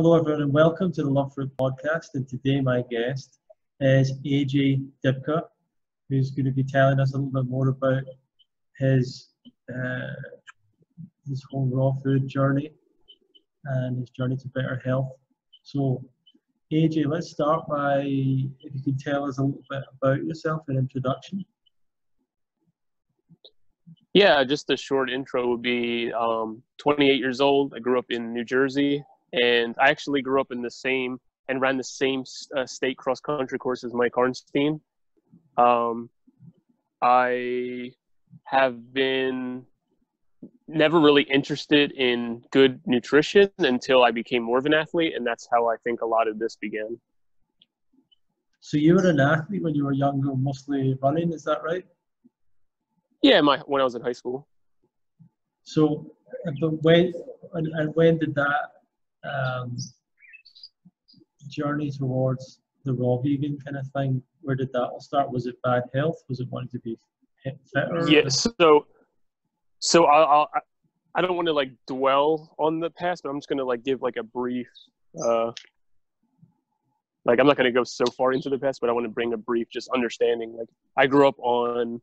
Hello, everyone, and welcome to the Love Fruit podcast. And today, my guest is A.J Dybka, who's going to be telling us a little bit more about his uh, his whole raw food journey and his journey to better health. So, A.J, let's start by if you can tell us a little bit about yourself, an introduction. Yeah, just a short intro would be 28 years old. I grew up in New Jersey, and I actually grew up in the same and ran the same state cross-country course as Mike Arnstein. I have been never really interested in good nutrition until I became more of an athlete, and that's how I think a lot of this began. So you were an athlete when you were younger, mostly running, is that right? Yeah, when I was in high school. So, but when did that journey towards the raw vegan kind of thing, where did that all start? Was it bad health? Was it wanting to be fitter? Yeah, so I don't want to like dwell on the past, but I'm just going to like give like a brief, like I'm not going to go so far into the past, but I want to bring a brief just understanding. Like I grew up on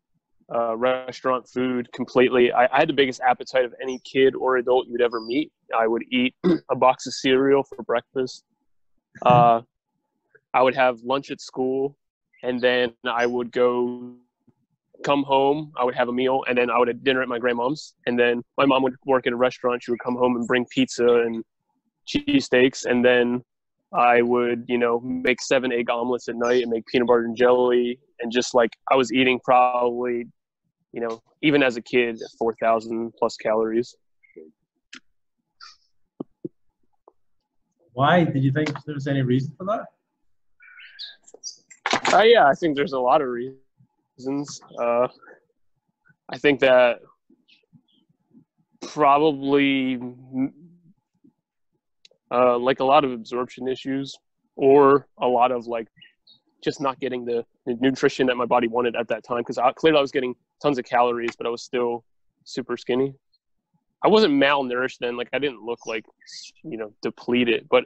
restaurant food completely. I had the biggest appetite of any kid or adult you'd ever meet. I would eat a box of cereal for breakfast. I would have lunch at school, and then I would come home. I would have a meal, and then I would have dinner at my grandmom's. And then my mom would work at a restaurant. She would come home and bring pizza and cheesesteaks, and then I would, make 7 egg omelets at night and make peanut butter and jelly. And just like I was eating probably, even as a kid, 4,000 plus calories. Why? Did you think there was any reason for that? Yeah, I think there's a lot of reasons. I think that probably like a lot of absorption issues, or a lot of like just not getting the nutrition that my body wanted at that time, because clearly I was getting tons of calories, but I was still super skinny. I wasn't malnourished then. Like I didn't look like, depleted, but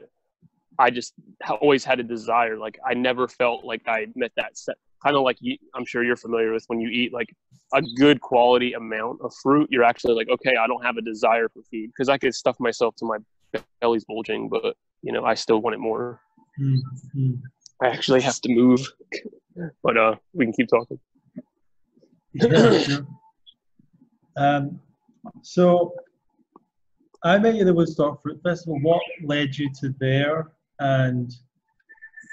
I just always had a desire. Like I never felt like I met that set. Kind of like I'm sure you're familiar with when you eat like a good quality amount of fruit, you're actually like, okay, I don't have a desire for food, because I could stuff myself to my belly's bulging, but I still want it more. Mm-hmm. I actually have to move, but we can keep talking. Yeah, sure. So I met you at the Woodstock Fruit Festival. What led you to there, and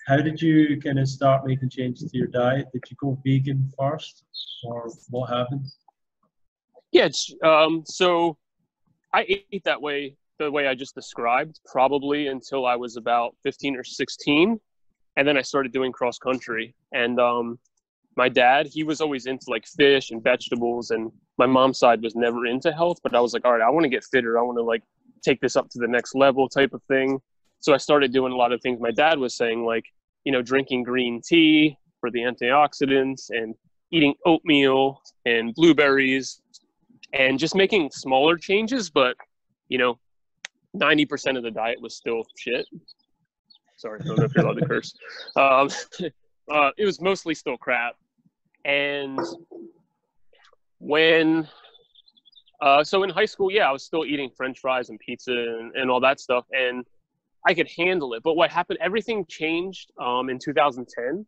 how did you kind of start making changes to your diet? Did you go vegan first, or what happened? Yeah, so I ate that way, the way I just described, probably until I was about 15 or 16. And then I started doing cross country. And my dad, he was always into like fish and vegetables. And my mom's side was never into health. But I was like, all right, I want to get fitter. I want to like take this up to the next level type of thing. So I started doing a lot of things my dad was saying, like, drinking green tea for the antioxidants, and eating oatmeal and blueberries, and just making smaller changes. But, 90% of the diet was still shit. Sorry, I don't know if you're allowed to curse. It was mostly still crap. And so in high school, yeah, I was still eating French fries and pizza and all that stuff, and I could handle it. But what happened, everything changed in 2010.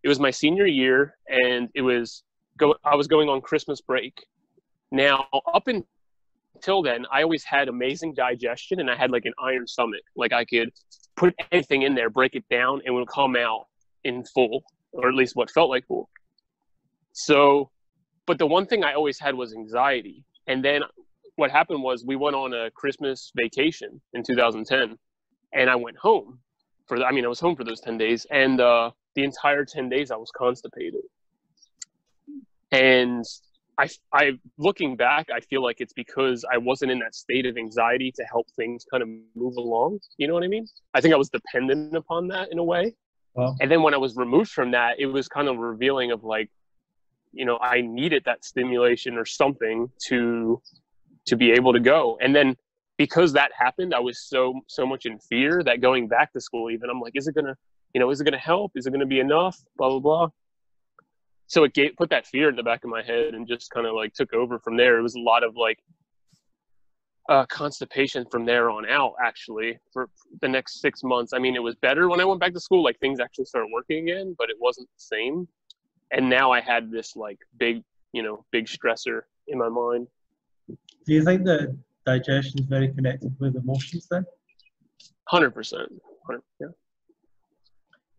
It was my senior year, and I was going on Christmas break. Now, up until then, I always had amazing digestion, and I had like an iron stomach. Like I could put anything in there, break it down, and it would come out in full, or at least what felt like full. So, but the one thing I always had was anxiety. And then what happened was we went on a Christmas vacation in 2010, and I went home I was home for those 10 days, and the entire 10 days I was constipated. And I looking back, I feel like it's because I wasn't in that state of anxiety to help things kind of move along. You know what I mean? I think I was dependent upon that in a way. Wow. And then when I was removed from that, it was kind of revealing of like, I needed that stimulation or something to be able to go. And then because that happened, I was so much in fear that going back to school, even, I'm like, is it gonna help? Is it gonna be enough? Blah blah blah. So it put that fear in the back of my head and just kind of like took over from there. It was a lot of like constipation from there on out, actually, for the next 6 months. I mean, it was better when I went back to school, like things actually started working again, but it wasn't the same. And now I had this like big stressor in my mind. Do you think that digestion is very connected with emotions then? 100%. Yeah.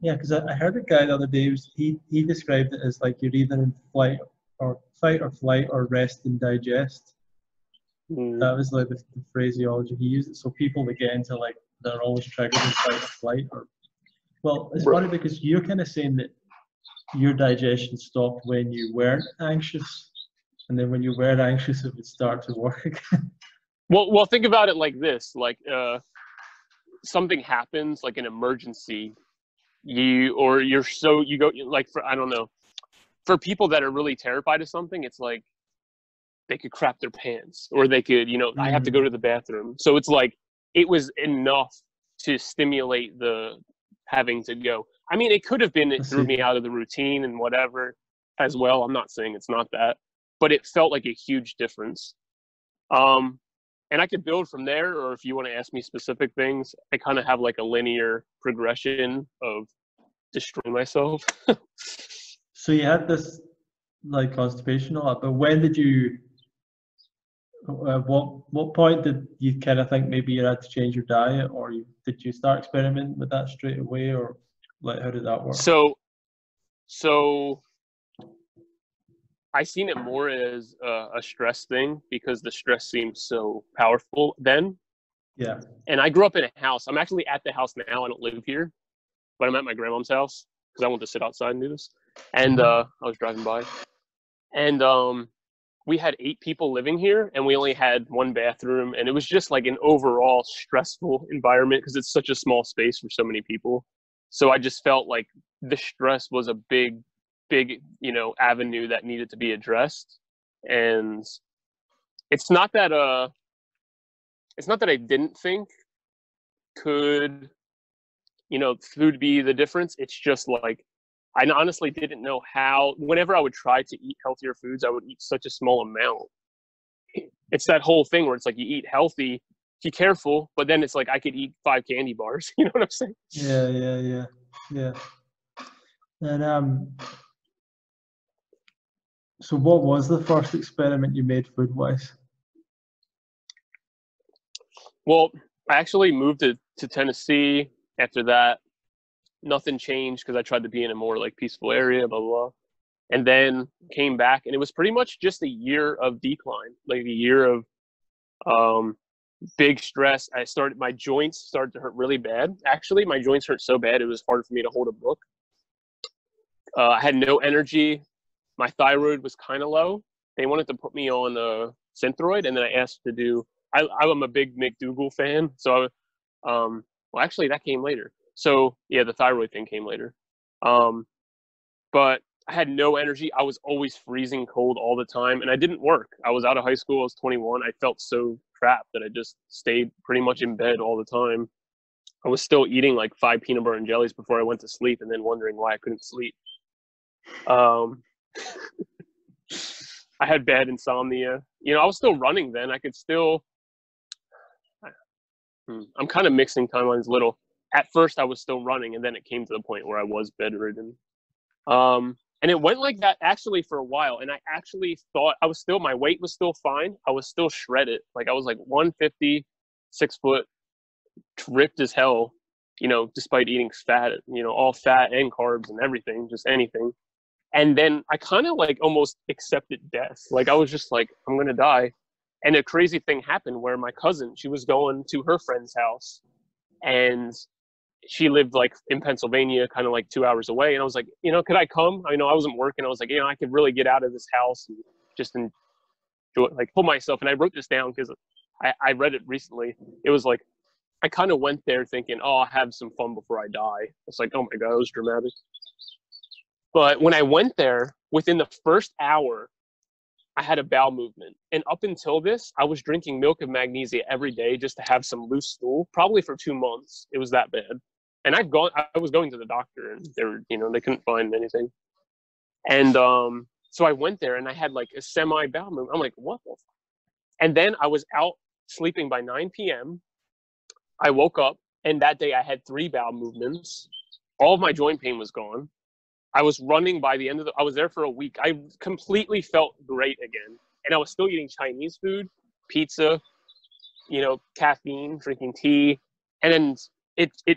Yeah, because I heard a guy the other day, he described it as like you're either in fight or flight or rest and digest. That was like the phraseology he used. So people that get into like, they're always triggered in fight or flight. Well, it's funny because you're kind of saying that your digestion stopped when you weren't anxious, and then when you were anxious, it would start to work again. Well, think about it like this: like something happens, like an emergency. You go like, I don't know, for people that are really terrified of something, it's like they could crap their pants, or they could, I have to go to the bathroom. So it's like it was enough to stimulate the having to go. I mean, it could have been it threw me out of the routine and whatever as well. I'm not saying it's not that, but it felt like a huge difference. And I could build from there, or if you want to ask me specific things, I kind of have like a linear progression of destroying myself. So you had this like constipation a lot, but when did you, what point did you kind of think maybe you had to change your diet, or did you start experimenting with that straight away, or like how did that work? So I seen it more as a stress thing because the stress seemed so powerful then. Yeah. And I grew up in a house. I'm actually at the house now. I don't live here, but I'm at my grandmom's house because I want to sit outside and do this. And I was driving by, and we had 8 people living here, and we only had 1 bathroom, and it was just like an overall stressful environment because it's such a small space for so many people. So I just felt like the stress was a big avenue that needed to be addressed. And it's not that I didn't think could food be the difference. It's just like I honestly didn't know how. Whenever I would try to eat healthier foods, I would eat such a small amount. It's that whole thing where it's like you eat healthy, be careful, but then it's like I could eat 5 candy bars. You know what I'm saying? Yeah. And so what was the first experiment you made food-wise? Well, I actually moved to Tennessee after that. Nothing changed because I tried to be in a more like peaceful area, blah, blah, blah. And then came back, and it was pretty much just a year of decline, like a year of big stress. My joints started to hurt really bad. Actually, my joints hurt so bad, it was hard for me to hold a book. I had no energy. My thyroid was kind of low. They wanted to put me on Synthroid, and then I asked to do. I'm a big McDougall fan, so well, actually, that came later. So yeah, the thyroid thing came later. But I had no energy. I was always freezing cold all the time, and I didn't work. I was out of high school. I was 21. I felt so trapped that I just stayed pretty much in bed all the time. I was still eating like 5 peanut butter and jellies before I went to sleep, and then wondering why I couldn't sleep. I had bad insomnia. I was still running then. I could still. I'm kind of mixing timelines a little. At first, I was still running, and then it came to the point where I was bedridden. And it went like that actually for a while. And I actually thought my weight was still fine. I was still shredded. Like I was like 150, 6 foot, ripped as hell, despite eating fat, all fat and carbs and everything, just anything. And then I kind of like almost accepted death. Like I was just like, I'm going to die. And a crazy thing happened where my cousin, she was going to her friend's house, and she lived like in Pennsylvania, kind of like 2 hours away. And I was like, could I come? I wasn't working. I was like, I could really get out of this house and just enjoy, like pull myself. And I wrote this down because I read it recently. It was like, I kind of went there thinking, oh, I'll have some fun before I die. It's like, oh my God, it was dramatic. But when I went there, within the first hour, I had a bowel movement. And up until this, I was drinking milk and magnesia every day just to have some loose stool, probably for 2 months. It was that bad. And I was going to the doctor, and they couldn't find anything. And so I went there, and I had like a semi bowel movement. I'm like, what the fuck? And then I was out sleeping by 9 p.m. I woke up, and that day I had 3 bowel movements. All of my joint pain was gone. I was running by the end of I was there for a week. I completely felt great again. And I was still eating Chinese food, pizza, caffeine, drinking tea. And then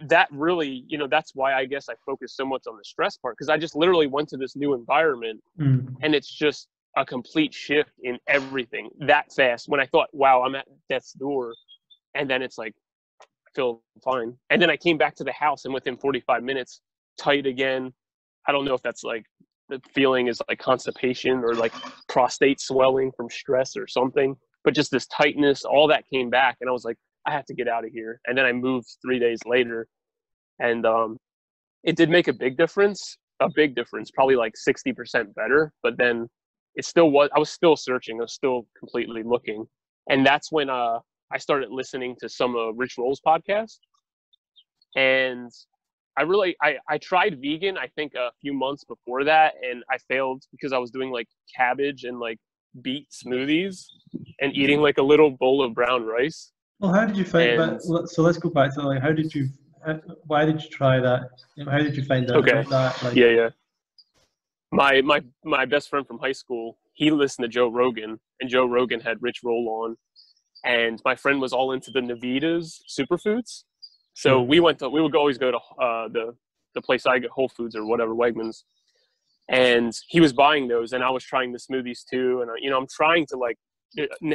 that really, that's why I guess I focused so much on the stress part, because I just literally went to this new environment and it's just a complete shift in everything that fast. When I thought, wow, I'm at death's door. And then it's like, I feel fine. And then I came back to the house, and within 45 minutes, tight again. I don't know if that's like the feeling is like constipation or like prostate swelling from stress or something, but just this tightness, all that came back, and I was like, I have to get out of here. And then I moved 3 days later, and it did make a big difference, probably like 60% better. But then I was still searching, I was still completely looking. And that's when I started listening to some of Rich Roll's podcast. And I tried vegan, I think a few months before that, and I failed because I was doing like cabbage and like beet smoothies and eating like a little bowl of brown rice. Well, how did you find that? So let's go back to like, why did you try that? How did you find out about that? Like, yeah. My best friend from high school, he listened to Joe Rogan, and Joe Rogan had Rich Roll on, and my friend was all into the Navitas superfoods. So we would always go to the place I get, Whole Foods or whatever, Wegmans, and he was buying those, and I was trying the smoothies too. And I'm trying to like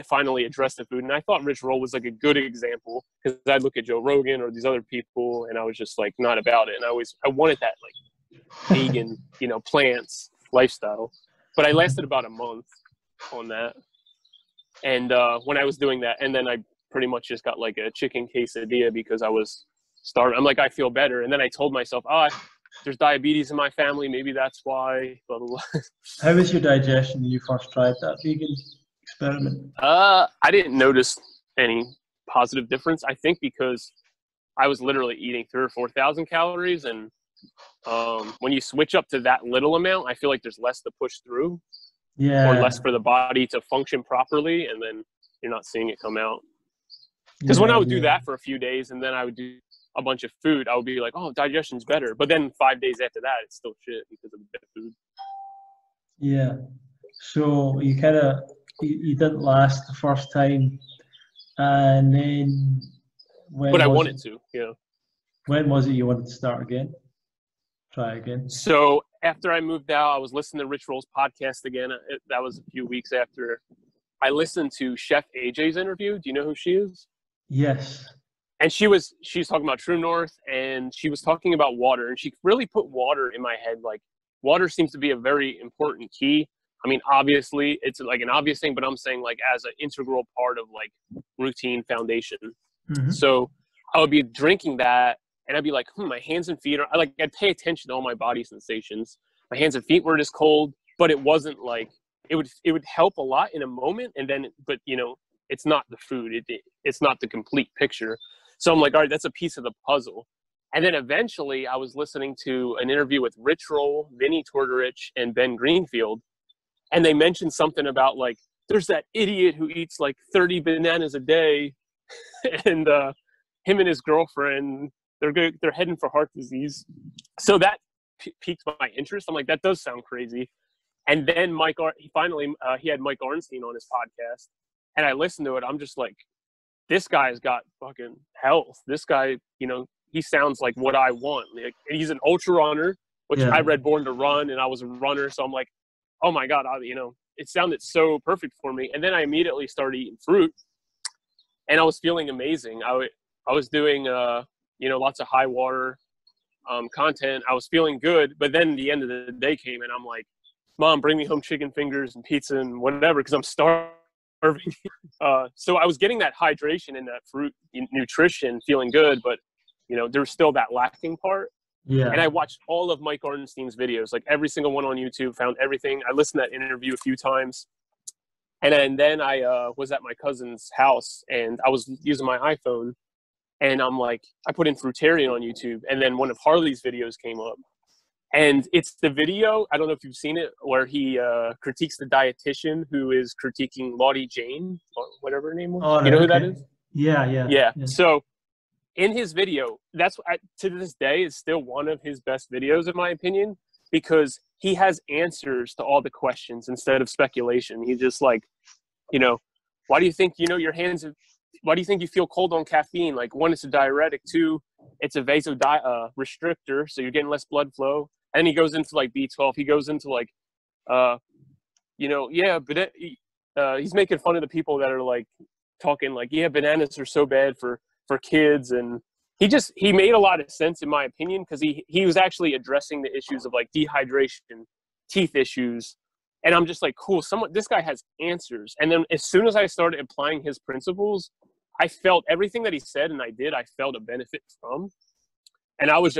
finally address the food. And I thought Rich Roll was like a good example, because I'd look at Joe Rogan or these other people, and I was just like not about it. And I wanted that like vegan, plants lifestyle. But I lasted about a month on that. And when I was doing that, and then I pretty much just got like a chicken quesadilla because I was starving. I'm like, I feel better. And then I told myself, there's diabetes in my family. Maybe that's why. Blah, blah, blah. How was your digestion when you first tried that vegan experiment? I didn't notice any positive difference. I think because I was literally eating 3,000 or 4,000 calories. And when you switch up to that little amount, I feel like there's less to push through. Yeah. Or less for the body to function properly. And then you're not seeing it come out. Because when I would do that for a few days, and then I would do a bunch of food, I would be like, oh, digestion's better. But then 5 days after that, it's still shit because of the food. Yeah. So you you didn't last the first time, and then But I wanted to, When was it you wanted to start again? Try again? So after I moved out, I was listening to Rich Roll's podcast again. That was a few weeks after I listened to Chef AJ's interview. Do you know who she is? Yes. And she's talking about True North, and she was talking about water, and she really put water in my head. Like, water seems to be a very important key. I mean, obviously it's like an obvious thing, but I'm saying like as an integral part of like routine foundation. Mm-hmm. So I would be drinking that, and I'd be like, my hands and feet I'd pay attention to all my body sensations. My hands and feet were just cold, but it wasn't like, it would help a lot in a moment. And then, but it's not the food. It's not the complete picture. So I'm like, all right, that's a piece of the puzzle. And then eventually I was listening to an interview with Rich Roll, Vinny Tortorich, and Ben Greenfield. And they mentioned something about like, there's that idiot who eats like 30 bananas a day. And him and his girlfriend, they're heading for heart disease. So that piqued my interest. I'm like, that does sound crazy. And then he had Mike Arnstein on his podcast, and I listened to it. I'm just like, this guy's got fucking health. This guy, he sounds like what I want. Like, he's an ultra runner, which I read Born to Run, and I was a runner. So I'm like, oh my God, it sounded so perfect for me. And then I immediately started eating fruit, and I was feeling amazing. I was doing, lots of high water content. I was feeling good, but then the end of the day came, and I'm like, Mom, bring me home chicken fingers and pizza and whatever, because I'm starving. So I was getting that hydration and that fruit nutrition, feeling good, but there's still that lacking part. Yeah. And I watched all of Mike Arnstein's videos, like every single one on YouTube, found everything. I listened to that interview a few times. And then I was at my cousin's house, and I was using my iPhone, and I'm like, I put in Fruitarian on YouTube, and then one of Harley's videos came up. And it's the video, I don't know if you've seen it, where he critiques the dietitian who is critiquing Lottie Jane, or whatever her name was. Oh, You know who okay. that is? Yeah. So in his video, to this day, is still one of his best videos, in my opinion, because he has answers to all the questions instead of speculation. He's just like, you know, why do you think, why do you think you feel cold on caffeine? Like, one, it's a diuretic. Two, it's a restrictor, so you're getting less blood flow. And he goes into like B12. He goes into like, but he's making fun of the people that are like talking like, yeah, bananas are so bad for kids. And he made a lot of sense, in my opinion, because he was actually addressing the issues of like dehydration, teeth issues. And I'm just like, cool, this guy has answers. And then as soon as I started applying his principles, I felt everything that he said and I felt a benefit from. And I was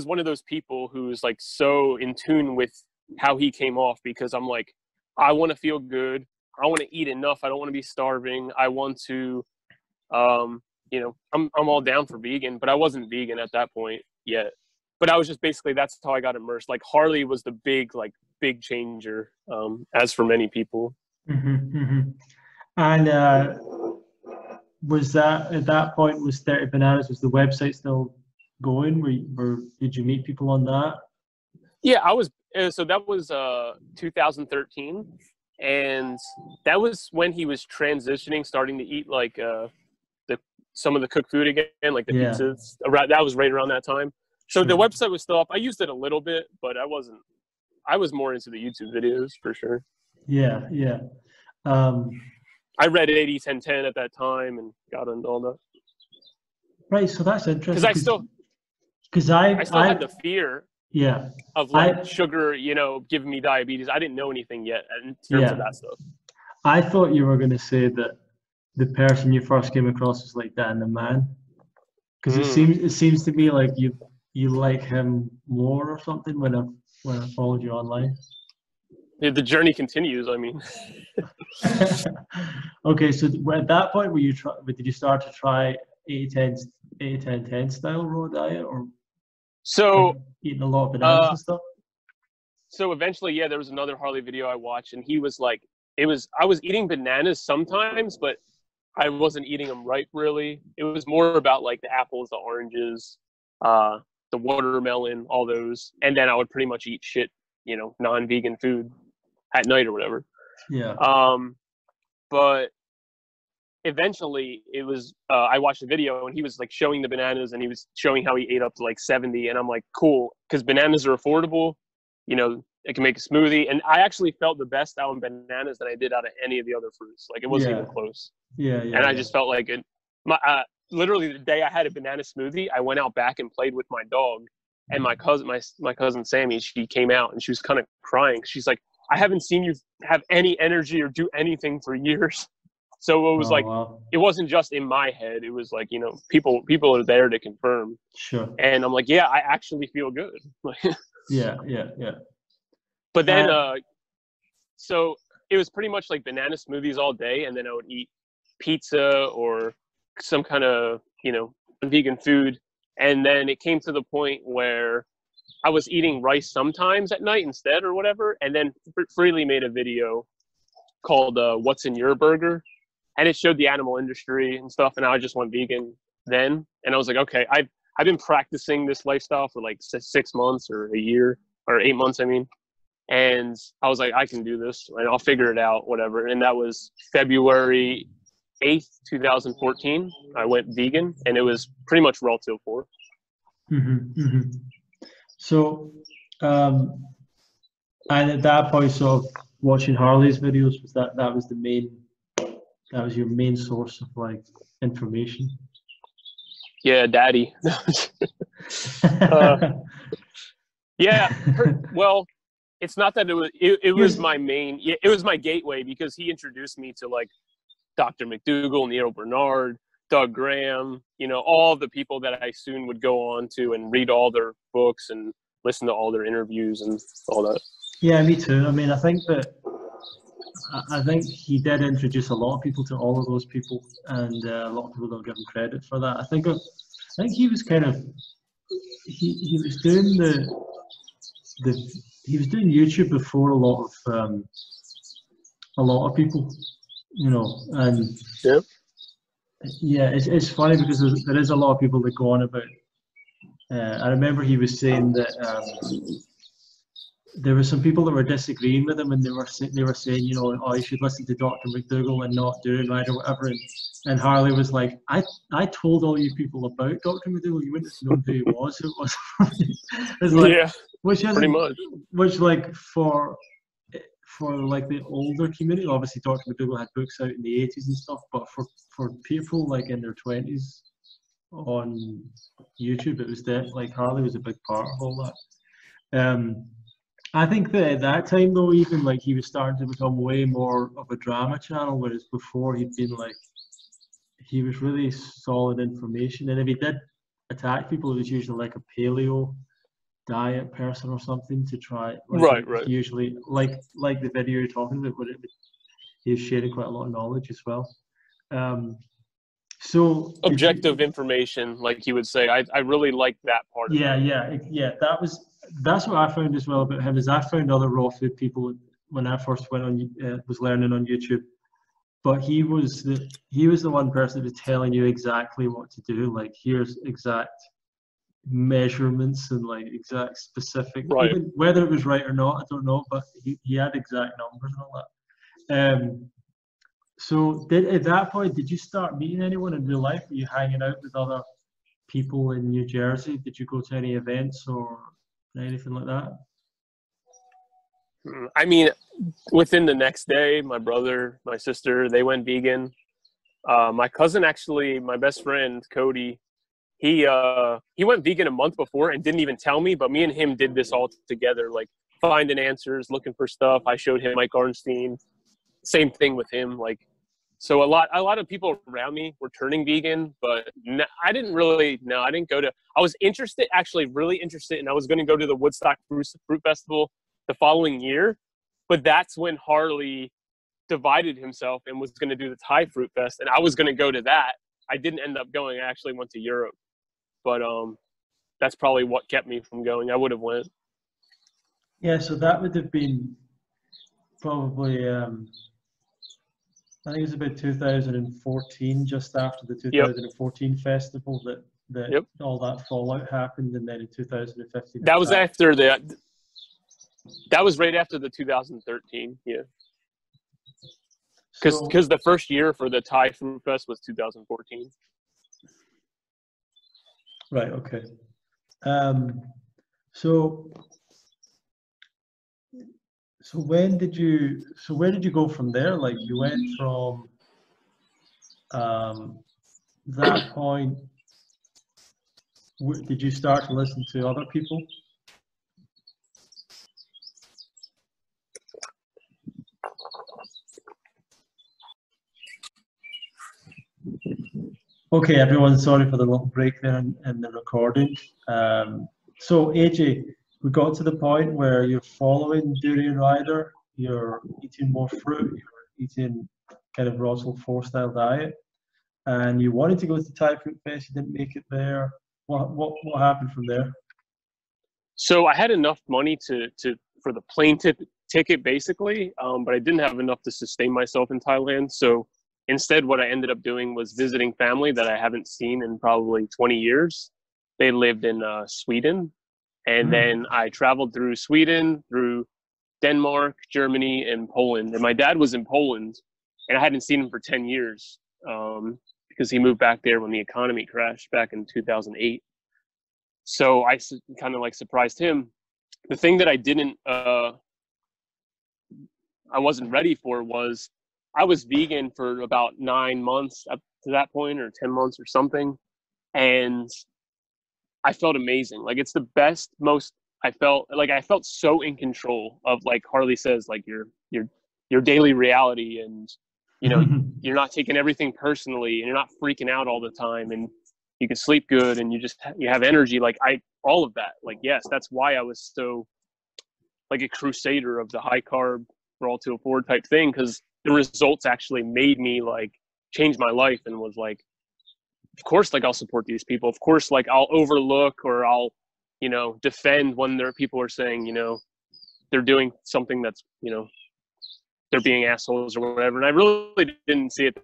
one of those people who's like so in tune with how he came off, because I'm like, I want to feel good. I want to eat enough. I don't want to be starving. I want to, I'm all down for vegan, but I wasn't vegan at that point yet. But I was just basically, that's how I got immersed. Like, Harley was the big changer, as for many people. Mm-hmm, mm-hmm. And was that, at that point, was 30 Bananas, was the website still going? Did you meet people on that? Yeah, I was. So that was 2013, and that was when he was transitioning, starting to eat like some of the cooked food again, like the pizzas. That was right around that time. So the website was still up. I used it a little bit, but I was more into the YouTube videos for sure. Yeah. I read 80-10-10 at that time and got into all that. Right, so that's interesting. Because I still had the fear of like sugar, giving me diabetes. I didn't know anything yet in terms of that stuff. I thought you were going to say that the person you first came across was like Dan the Man, because it seems to be like you like him more or something when I followed you online. The journey continues. I mean. Okay, so at that point, did you start to try 80-10 style raw diet, or eating a lot of bananas and stuff? So eventually, there was another Harley video I watched, and he was like, I was eating bananas sometimes, but I wasn't eating them right, really. It was more about like the apples, the oranges, the watermelon, all those. And then I would pretty much eat shit, non-vegan food at night or whatever. Yeah. But eventually it was, I watched the video and he was like showing the bananas and he was showing how he ate up to like 70. And I'm like, cool, because bananas are affordable. It can make a smoothie. And I actually felt the best out of bananas than I did out of any of the other fruits. Like, it wasn't even close. And I just felt like it. Literally the day I had a banana smoothie, I went out back and played with my dog. And my cousin Sammy, she came out and she was kind of crying. She's like, I haven't seen you have any energy or do anything for years. So it was It wasn't just in my head. It was like, people are there to confirm. Sure. And I'm like, yeah, I actually feel good. Yeah. But then, so it was pretty much like banana smoothies all day. And then I would eat pizza or some kind of, vegan food. And then it came to the point where I was eating rice sometimes at night instead or whatever. And then Freely made a video called What's in Your Burger? And it showed the animal industry and stuff. And I just went vegan then. And I was like, okay, I've been practicing this lifestyle for like 6 months or a year or 8 months, I mean. And I was like, I can do this and I'll figure it out, whatever. And that was February 8th, 2014. I went vegan and it was pretty much raw till 4. So, and at that point, sort of watching Harley's videos, that was your main source of like information? Yeah, daddy. Well, it's not that it was my main, it was my gateway, because he introduced me to like Dr. McDougall, Neil Bernard, Doug Graham, all the people that I soon would go on to and read all their books and listen to all their interviews and all that. Yeah, me too. I mean, I think that I think he did introduce a lot of people to all of those people, and a lot of people don't give him credit for that. I think he was kind of he was doing the he was doing YouTube before a lot of people, you know, and Yep. yeah, it's funny because there is a lot of people that go on about. I remember he was saying that there were some people that were disagreeing with him, and they were saying, you know, oh, you should listen to Dr. McDougall and not Doing Right or whatever. And Harley was like, I told all you people about Dr. McDougall. You wouldn't have known who he was. Who it was. It's like, Yeah, which pretty isn't, much. which like for like the older community, obviously Dr. McDougall had books out in the 80s and stuff, but for people like in their 20s on YouTube, it was like Harley was a big part of all that. I think that at that time though, even like he was starting to become way more of a drama channel, whereas before he'd been like he was really solid information, and if he did attack people, it was usually like a paleo diet person or something to try. Like Right. usually, like the video you're talking about, where he was sharing quite a lot of knowledge as well. So Objective information, like he would say. I really like that part of it. yeah. That's what I found as well about him. Is I found other raw food people when I first went on was learning on YouTube, but he was the one person that was telling you exactly what to do. Like here's exact measurements and like exact specific, Right. even whether it was right or not, I don't know, but he had exact numbers and all that. So at that point, did you start meeting anyone in real life? Were you hanging out with other people in New Jersey? Did you go to any events or anything like that? I mean, within the next day, my brother, my sister, they went vegan. My cousin, actually, my best friend Cody, he went vegan a month before and didn't even tell me. But me and him did this all together, like finding answers, looking for stuff. I showed him Mike Arnstein. Same thing with him. Like, so a lot of people around me were turning vegan, but I didn't really. No, I didn't go to. I was interested, actually, really interested, and I was going to go to the Woodstock Fruit Festival the following year, but that's when Harley divided himself and was going to do the Thai Fruit Fest, and I was going to go to that. I didn't end up going. I actually went to Europe, but that's probably what kept me from going. I would have went. Yeah, so that would have been probably I think it was about 2014, just after the 2014 festival that all that fallout happened, and then in 2015 that was after the. That was right after the 2013, yeah. Because the first year for the Thai Fruit Fest was 2014. Right. Okay. So when did you? So where did you go from there? Like you went from that point. Did you start to listen to other people? Okay, everyone, sorry for the little break there in the recording. So AJ, we got to the point where you're following Durian Rider, you're eating more fruit, you're eating kind of Roswell 4 style diet, and you wanted to go to Thai Fruit Fest, you didn't make it there. What happened from there? So I had enough money for the plane ticket basically, but I didn't have enough to sustain myself in Thailand. So instead, what I ended up doing was visiting family that I haven't seen in probably 20 years. They lived in Sweden. And then I traveled through Sweden, through Denmark, Germany, and Poland. And my dad was in Poland, and I hadn't seen him for 10 years because he moved back there when the economy crashed back in 2008. So I kind of like surprised him. The thing that I wasn't ready for was I was vegan for about 9 months up to that point, or 10 months or something. And I felt amazing. Like it's the best, I felt so in control of, like Harley says, like your daily reality, and you're not taking everything personally, and you're not freaking out all the time, and you can sleep good, and you have energy. Like all of that. Like, yes, that's why I was so like a crusader of the high carb for all to afford type thing, because the results actually made me like change my life, and was like, of course, like I'll support these people. Of course, like I'll overlook or I'll, defend when there are people are saying, they're doing something that's, they're being assholes or whatever. And I really didn't see it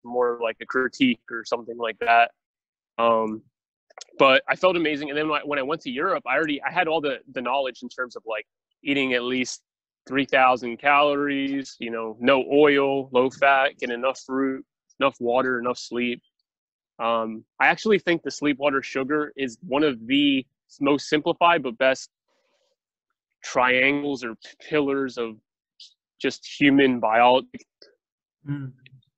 more like a critique or something like that. But I felt amazing. And then when I went to Europe, I had all the knowledge in terms of like eating at least 3,000 calories, no oil, low fat, get enough fruit, enough water, enough sleep. I actually think the sleep, water, sugar is one of the most simplified but best triangles or pillars of just human biology.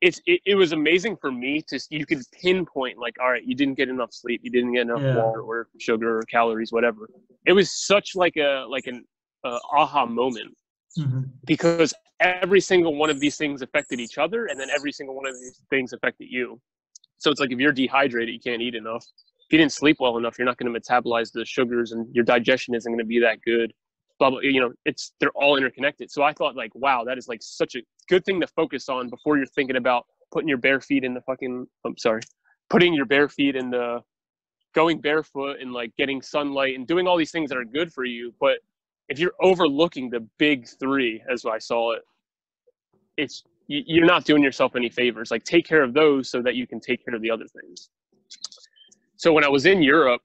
It was amazing for me you could pinpoint like, all right, you didn't get enough sleep, you didn't get enough water or sugar or calories, whatever. It was such like an aha moment, because every single one of these things affected each other, and then every single one of these things affected you. So it's like, if you're dehydrated, you can't eat enough. If you didn't sleep well enough, you're not going to metabolize the sugars, and your digestion isn't going to be that good. Blah, blah, they're all interconnected. So I thought like, wow, that is like such a good thing to focus on before you're thinking about putting your bare feet in the putting your bare feet in the, going barefoot and like getting sunlight and doing all these things that are good for you. But if you're overlooking the big three, as I saw it, you're not doing yourself any favors. Like, take care of those so that you can take care of the other things. So when I was in Europe,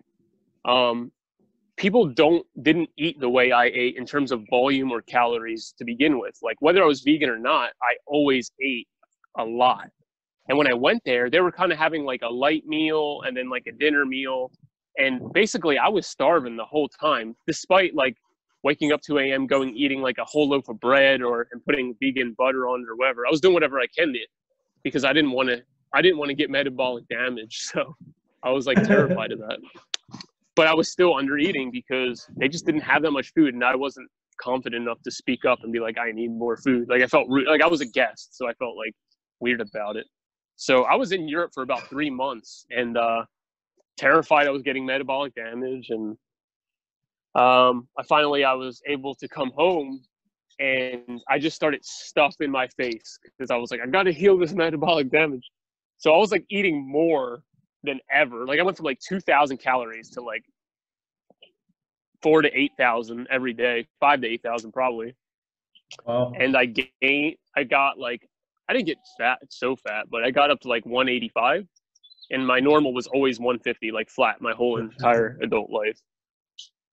people didn't eat the way I ate in terms of volume or calories to begin with. Like, whether I was vegan or not, I always ate a lot. And when I went there, they were kind of having like a light meal and then like a dinner meal. And basically I was starving the whole time, despite like waking up 2 a.m., eating like a whole loaf of bread and putting vegan butter on it or whatever. I was doing whatever I can because I didn't want to get metabolic damage. So I was like terrified of that. But I was still under eating because they just didn't have that much food, and I wasn't confident enough to speak up and be like, I need more food. Like, I felt like I was a guest, so I felt like weird about it. So I was in Europe for about 3 months, and terrified I was getting metabolic damage. And I was able to come home, and I just started stuffing my face because I was like, I got to heal this metabolic damage. So I was like eating more than ever. Like, I went from like 2,000 calories to like 4,000 to 8,000 every day, 5,000 to 8,000 probably. Wow. And I didn't get so fat, but I got up to like 185, and my normal was always 150, like flat my whole entire adult life.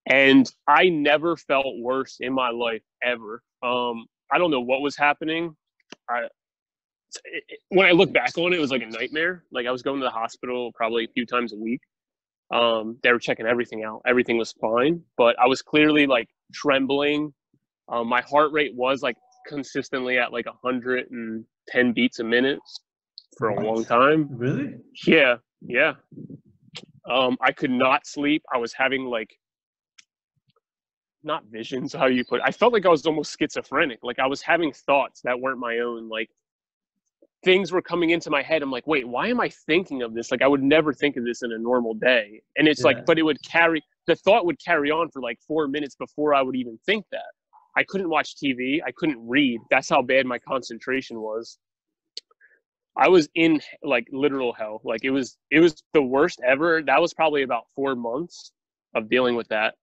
And I never felt worse in my life ever. I don't know what was happening. When I look back on it, it was like a nightmare. Like, I was going to the hospital probably a few times a week. They were checking everything out. Everything was fine, but I was clearly like trembling. My heart rate was like consistently at like 110 beats a minute for a long time. Really? Yeah. I could not sleep. I was having like, not visions, how do you put it? I felt like I was almost schizophrenic. Like, I was having thoughts that weren't my own. Like, things were coming into my head. I'm like, wait, why am I thinking of this? Like, I would never think of this in a normal day. And it's like, but the thought would carry on for like 4 minutes before I would even think that. I couldn't watch TV. I couldn't read. That's how bad my concentration was. I was in like literal hell. Like, it was the worst ever. That was probably about 4 months of dealing with that.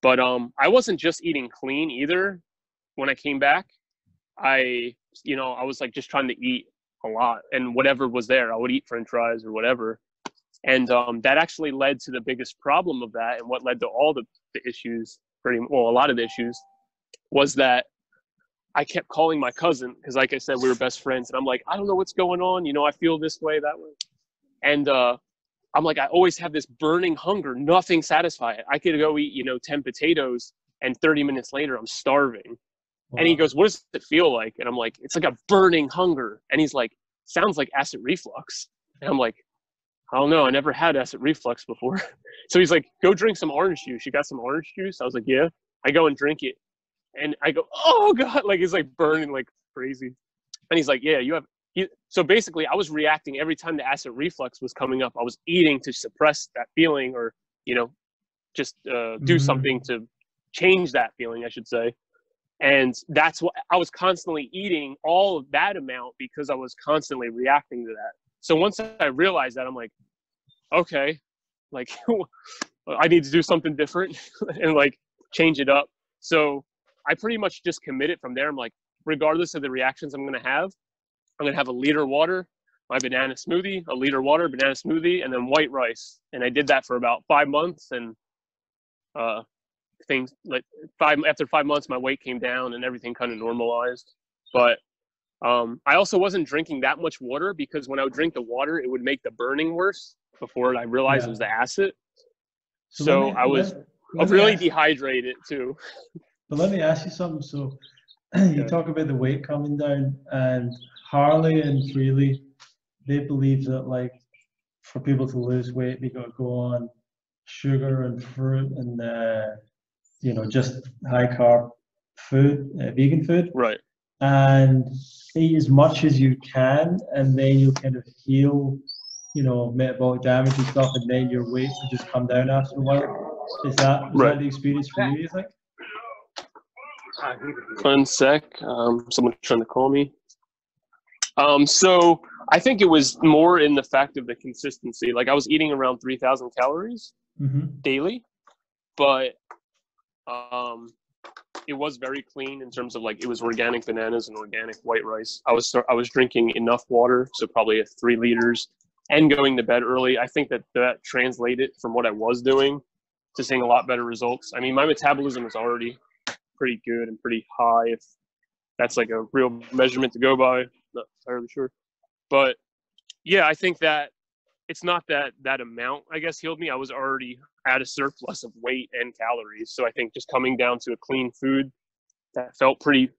But I wasn't just eating clean either. When I came back, I was like just trying to eat a lot, and whatever was there, I would eat French fries or whatever. And that actually led to the biggest problem of that, and what led to all the issues, a lot of the issues, was that I kept calling my cousin, because like I said, we were best friends, and I'm like, I don't know what's going on, I feel this way, that way. And I'm like, I always have this burning hunger, nothing satisfies it. I could go eat 10 potatoes, and 30 minutes later I'm starving. Wow. And he goes, what does it feel like? And I'm like, it's like a burning hunger. And he's like, sounds like acid reflux. And I'm like, I don't know, I never had acid reflux before. So he's like, go drink some orange juice. You got some orange juice? I was like, yeah. I go and drink it, and I go, oh God, like it's like burning like crazy. And he's like, yeah, so basically I was reacting every time the acid reflux was coming up. I was eating to suppress that feeling, or just do something to change that feeling, I should say. And that's what I was constantly eating, all of that amount, because I was constantly reacting to that. So once I realized that, I'm like, okay, like I need to do something different and like change it up. So I pretty much just committed from there. I'm like, regardless of the reactions I'm going to have a liter of water, my banana smoothie, a liter of water, banana smoothie, and then white rice. And I did that for about 5 months. And things like after 5 months, my weight came down and everything kind of normalized. But I also wasn't drinking that much water, because when I would drink the water, it would make the burning worse before I realized it was the acid. So I was really dehydrated too. But let me ask you something. So you talk about the weight coming down, and Harley and Freely, they believe that like for people to lose weight, they got to go on sugar and fruit and just high carb food, vegan food, right? And eat as much as you can, and then you'll kind of heal, metabolic damage and stuff, and then your weight will just come down after a while. Was that the experience for you think? 1 sec. Someone's trying to call me. So I think it was more in the fact of the consistency. Like I was eating around 3,000 calories daily, but it was very clean in terms of like it was organic bananas and organic white rice. I was drinking enough water, so probably 3 liters, and going to bed early. I think that translated from what I was doing to seeing a lot better results. I mean, my metabolism is already pretty good and pretty high, if that's like a real measurement to go by. Not entirely sure, but yeah, I think that it's not that amount, I guess, healed me. I was already at a surplus of weight and calories, so I think just coming down to a clean food that felt pretty.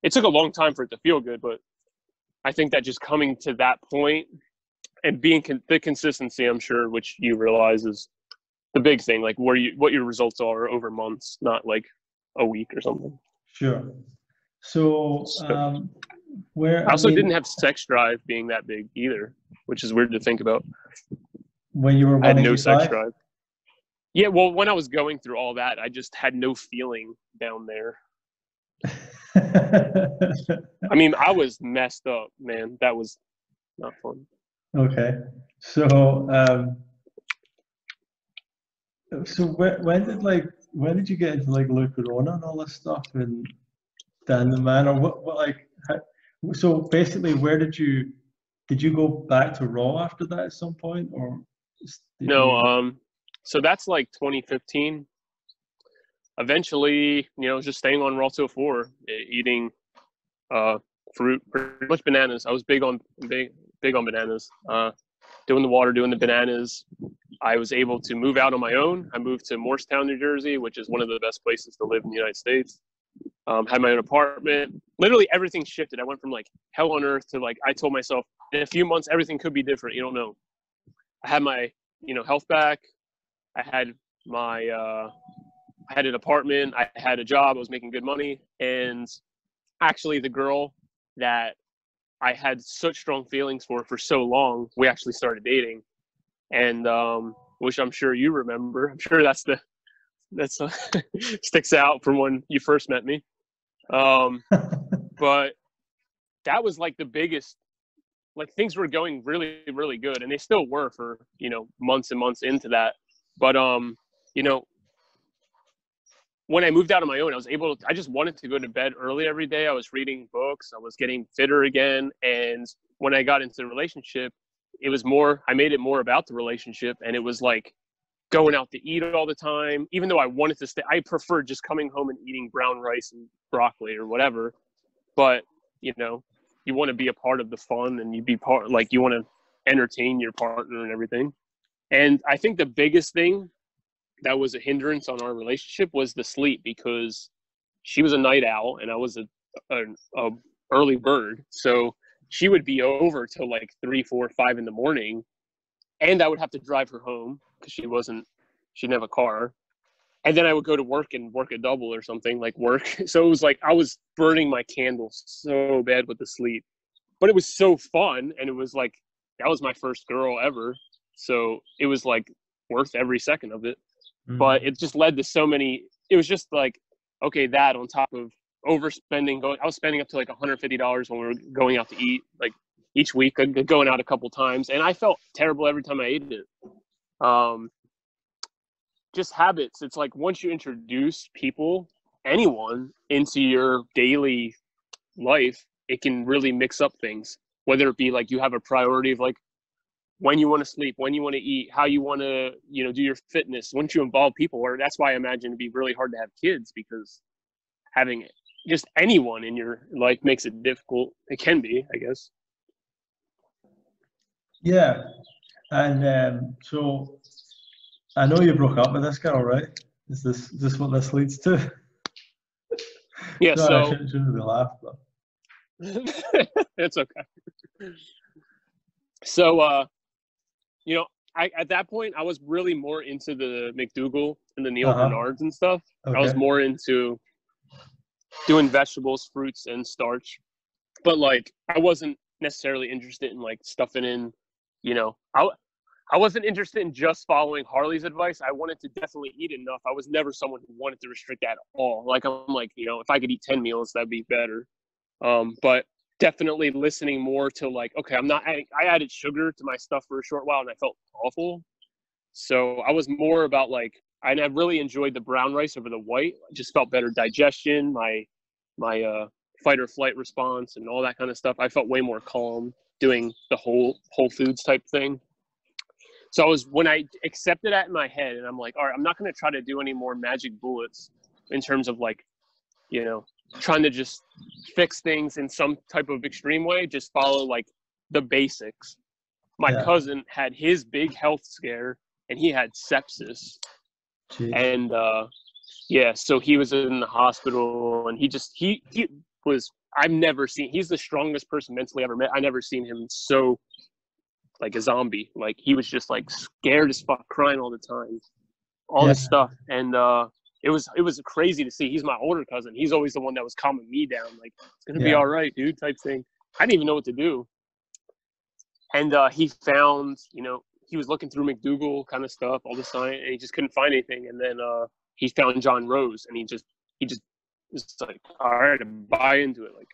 It took a long time for it to feel good, but I think that just coming to that point and being the consistency, I'm sure, which you realize is the big thing, like what your results are over months, not like a week or something. Sure. So I also didn't have sex drive being that big either, which is weird to think about. When you were, I had no sex drive. Yeah, well, when I was going through all that, I just had no feeling down there. I mean, I was messed up, man. That was not fun. Okay, so when did you get into like Lou Corona and all this stuff and Dan the Man, or what like? So basically, where did you go back to Raw after that at some point, or no? So that's like 2015. Eventually, just staying on Raw 204, eating fruit, pretty much bananas. I was big on bananas. Doing the water, doing the bananas. I was able to move out on my own. I moved to Morristown, New Jersey, which is one of the best places to live in the United States. Had my own apartment. Literally everything shifted. I went from like hell on earth to like, I told myself in a few months, everything could be different. You don't know. I had my, health back. I had I had an apartment. I had a job. I was making good money. And actually the girl that I had such strong feelings for so long, we actually started dating. And which I'm sure you remember. I'm sure that's sticks out from when you first met me. But that was like the biggest, like things were going really, really good, and they still were for, months and months into that. But, when I moved out on my own, I just wanted to go to bed early every day. I was reading books. I was getting fitter again. And when I got into the relationship, I made it more about the relationship. And it was like going out to eat all the time, even though I wanted to stay. I preferred just coming home and eating brown rice and broccoli or whatever. But, you want to be a part of the fun, and you want to entertain your partner and everything. And I think the biggest thing that was a hindrance on our relationship was the sleep, because she was a night owl and I was a early bird. So she would be over till like 3, 4, 5 in the morning, and I would have to drive her home because she didn't have a car. And then I would go to work and work a double or something, like work. So it was like I was burning my candles so bad with the sleep, but it was so fun. And it was like, that was my first girl ever. So it was like worth every second of it. But it just led to so many. It was just like, okay, that on top of overspending. I was spending up to like $150 when we were going out to eat, like each week, going out a couple times, and I felt terrible every time I ate it. Just habits. It's like once you introduce anyone into your daily life, it can really mix up things. Whether it be like you have a priority of like when you want to sleep, when you want to eat, how you want to, do your fitness. Once you involve people, or that's why I imagine it'd be really hard to have kids, because having just anyone in your life makes it difficult. It can be, I guess. Yeah, and so I know you broke up with this girl, right? Is this what this leads to? Yeah. Sorry, So I shouldn't really laugh, but it's okay. So, at that point, I was really more into the McDougal and the Neil Bernards and stuff. Okay. I was more into doing vegetables, fruits, and starch. But, like, I wasn't necessarily interested in, like, stuffing in, I wasn't interested in just following Harley's advice. I wanted to definitely eat enough. I was never someone who wanted to restrict at all. Like, I'm like, if I could eat 10 meals, that'd be better. But definitely listening more to like, okay, I added sugar to my stuff for a short while and I felt awful. So I was more about like, and I really enjoyed the brown rice over the white. I just felt better digestion, my fight or flight response and all that kind of stuff. I felt way more calm doing the whole foods type thing. So when I accepted that in my head and I'm like, all right, I'm not going to try to do any more magic bullets in terms of like, trying to just fix things in some type of extreme way, just follow like the basics. My cousin had his big health scare and he had sepsis. Jeez. And so he was in the hospital and he was, he's the strongest person mentally ever met. I never seen him so like a zombie. Like he was just like scared as fuck, crying all the time, all this stuff. And it was crazy to see. He's my older cousin. He's always the one that was calming me down. Like, it's going to be all right, dude, type thing. I didn't even know what to do. And he found, he was looking through McDougal kind of stuff, all the science, and he just couldn't find anything. And then he found John Rose, and he just was like, all right, buy into it, like,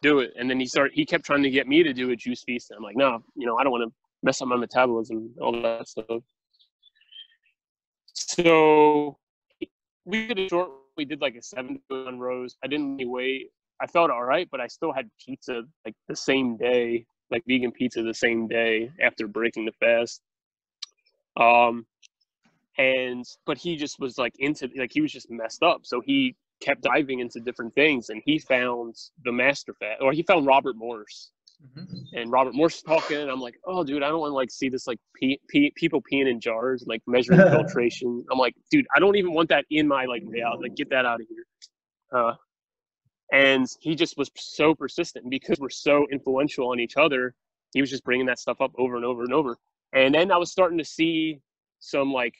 do it. And then he kept trying to get me to do a juice feast. And I'm like, no, I don't want to mess up my metabolism, all that stuff. So we did like a 7-1 roast. I didn't really wait. I felt all right, but I still had pizza like the same day, like vegan pizza the same day after breaking the fast. But he just was like he was just messed up. So he kept diving into different things and he found he found Robert Morse. Mm-hmm. And Robert Morse talking, and I'm like, oh, dude, I don't want to like see this like people peeing in jars, like measuring filtration. I'm like, dude, I don't even want that in my like reality. Like, get that out of here. And he just was so persistent because we're so influential on each other. He was just bringing that stuff up over and over and over. And then I was starting to see some like,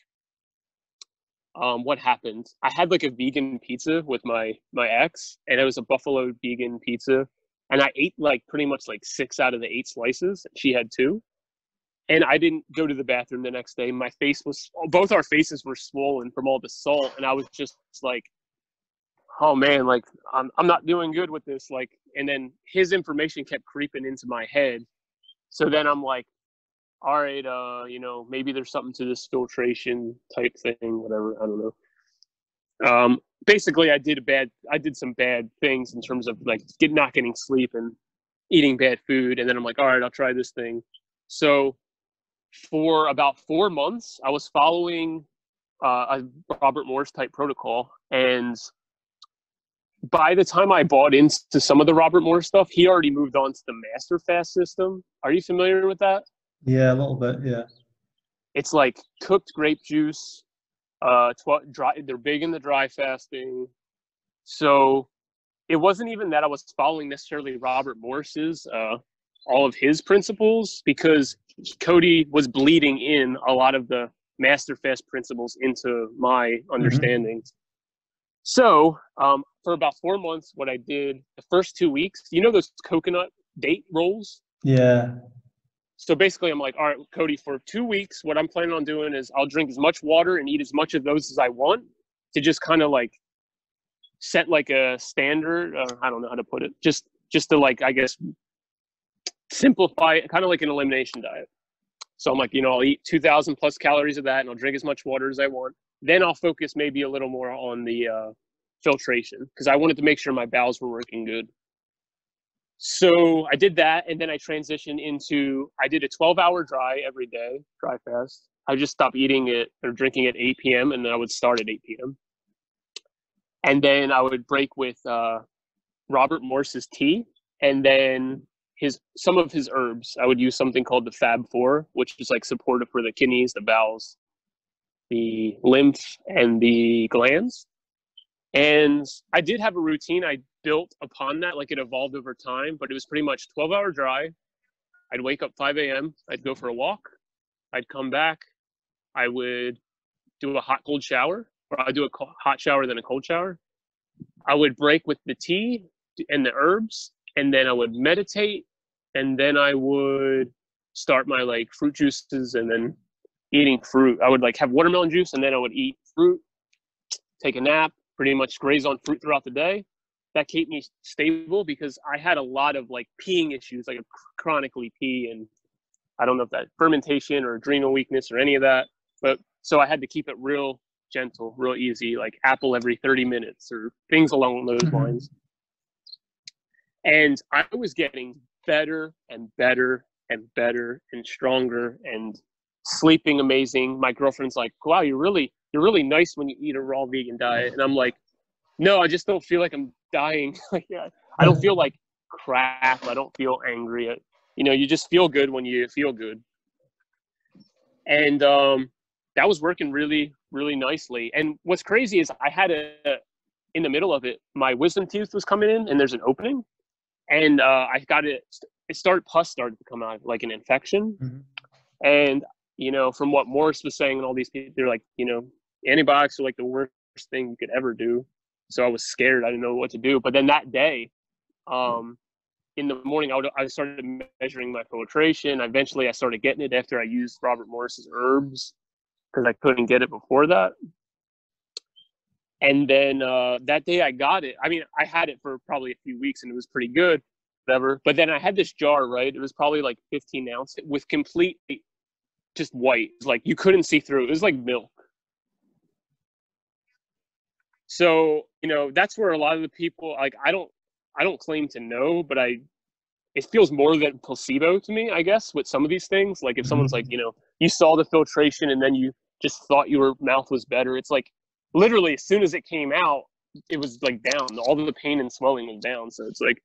what happened. I had like a vegan pizza with my ex, and it was a buffalo vegan pizza. And I ate like pretty much like 6 out of the 8 slices. She had 2. And I didn't go to the bathroom the next day. Both our faces were swollen from all the salt. And I was just like, oh man, like I'm not doing good with this. Like, and then his information kept creeping into my head. So then I'm like, all right, maybe there's something to this filtration type thing, whatever. I don't know. Basically, I did some bad things in terms of like not getting sleep and eating bad food. And then I'm like, all right, I'll try this thing. So for about 4 months, I was following a Robert Morse type protocol. And by the time I bought into some of the Robert Morse stuff, he already moved on to the Master Fast system. Are you familiar with that? Yeah, a little bit, yeah. It's like cooked grape juice. They're big in the dry fasting. So it wasn't even that I was following necessarily Robert Morse's, all of his principles, because Cody was bleeding in a lot of the Master Fast principles into my understandings. Mm-hmm. So for about 4 months, what I did the first 2 weeks, those coconut date rolls? Yeah. So basically, I'm like, all right, Cody, for 2 weeks, what I'm planning on doing is I'll drink as much water and eat as much of those as I want to just kind of like set like a standard, I don't know how to put it, just to like, I guess, simplify it, kind of like an elimination diet. So I'm like, I'll eat 2,000 plus calories of that, and I'll drink as much water as I want. Then I'll focus maybe a little more on the filtration, because I wanted to make sure my bowels were working good. So I did that, and then I transitioned into, I did a 12-hour dry every day, dry fast. I just stopped eating it or drinking at 8 p.m., and then I would start at 8 p.m. And then I would break with Robert Morse's tea, and then some of his herbs. I would use something called the Fab Four, which is like supportive for the kidneys, the bowels, the lymph, and the glands. And I did have a routine I built upon that, like it evolved over time, but it was pretty much 12-hour dry. I'd wake up 5 a.m. I'd go for a walk. I'd come back. I would do a hot, cold shower, or I'd do a hot shower, then a cold shower. I would break with the tea and the herbs, and then I would meditate, and then I would start my like fruit juices, and then eating fruit. I would like have watermelon juice, and then I would eat fruit, take a nap, pretty much graze on fruit throughout the day. That kept me stable, because I had a lot of like peeing issues, like chronically pee, and I don't know if that fermentation or adrenal weakness or any of that, but so I had to keep it real gentle, real easy, like apple every 30 minutes or things along those lines. And I was getting better and better and better and stronger and sleeping amazing. My girlfriend's like, wow, you're really nice when you eat a raw vegan diet. And I'm like, no, I just don't feel like I'm dying. Like, I don't feel like crap. I don't feel angry. You just feel good when you feel good. And that was working really, really nicely. And what's crazy is I had in the middle of it, my wisdom tooth was coming in, and there's an opening. And I got pus started to come out, like an infection. And, from what Morris was saying and all these people, they're like, antibiotics are like the worst thing you could ever do. So I was scared. I didn't know what to do. But then that day, in the morning, I started measuring my filtration. Eventually, I started getting it after I used Robert Morris's herbs, because I couldn't get it before that. And then that day I got it. I mean, I had it for probably a few weeks, and it was pretty good, whatever. But then I had this jar, right? It was probably like 15 ounce with complete just white. It was like you couldn't see through. It was like milk. So, that's where a lot of the people, like, I don't claim to know, but it feels more than placebo to me, I guess, with some of these things. Like if someone's like, you saw the filtration and then you just thought your mouth was better. It's like literally as soon as it came out, it was like down. All of the pain and swelling was down. So it's like,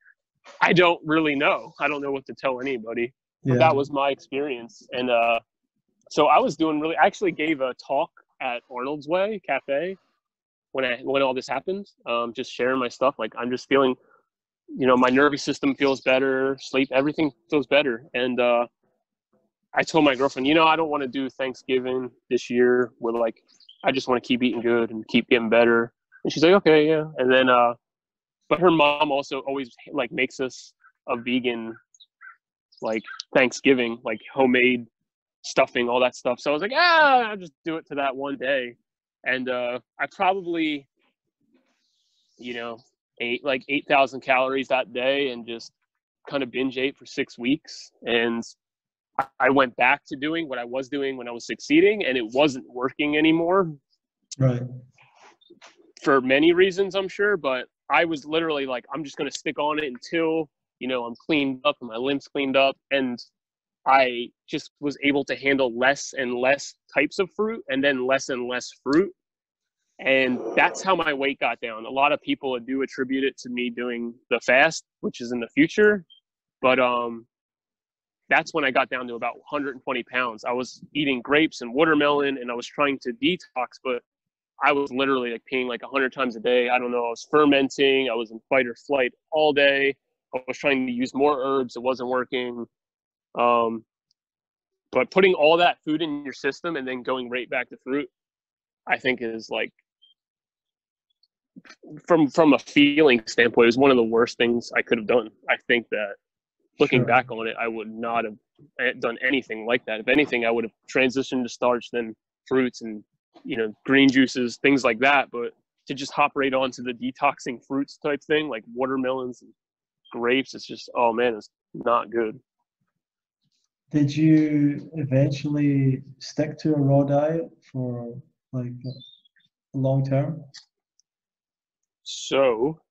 I don't really know. I don't know what to tell anybody. Yeah. But that was my experience. And so I was I actually gave a talk at Arnold's Way Cafe when all this happened, just sharing my stuff. Like I'm just feeling, my nervous system feels better, sleep, everything feels better. And I told my girlfriend, I don't want to do Thanksgiving this year. I just want to keep eating good and keep getting better. And she's like, okay, yeah. And then, but her mom also always like makes us a vegan, like Thanksgiving, like homemade stuffing, all that stuff. So I was like, I'll just do it to that one day. And I probably, ate like 8,000 calories that day and just kind of binge ate for 6 weeks. And I went back to doing what I was doing when I was succeeding, and it wasn't working anymore. Right. For many reasons, I'm sure, but I was literally like, I'm just going to stick on it until, I'm cleaned up and my lymph's cleaned up. And I just was able to handle less and less types of fruit, and then less and less fruit. And that's how my weight got down. A lot of people do attribute it to me doing the fast, which is in the future. But that's when I got down to about 120 pounds. I was eating grapes and watermelon, and I was trying to detox, but I was literally like peeing like 100 times a day. I don't know. I was fermenting. I was in fight or flight all day. I was trying to use more herbs. It wasn't working. But putting all that food in your system and then going right back to fruit, I think is like, from a feeling standpoint, it was one of the worst things I could have done. I think that looking back on it, I would not have done anything like that. If anything, I would have transitioned to starch, then fruits and, green juices, things like that. But to just hop right onto the detoxing fruits type thing, like watermelons and grapes. It's just, oh man, it's not good. Did you eventually stick to a raw diet for like a long term? So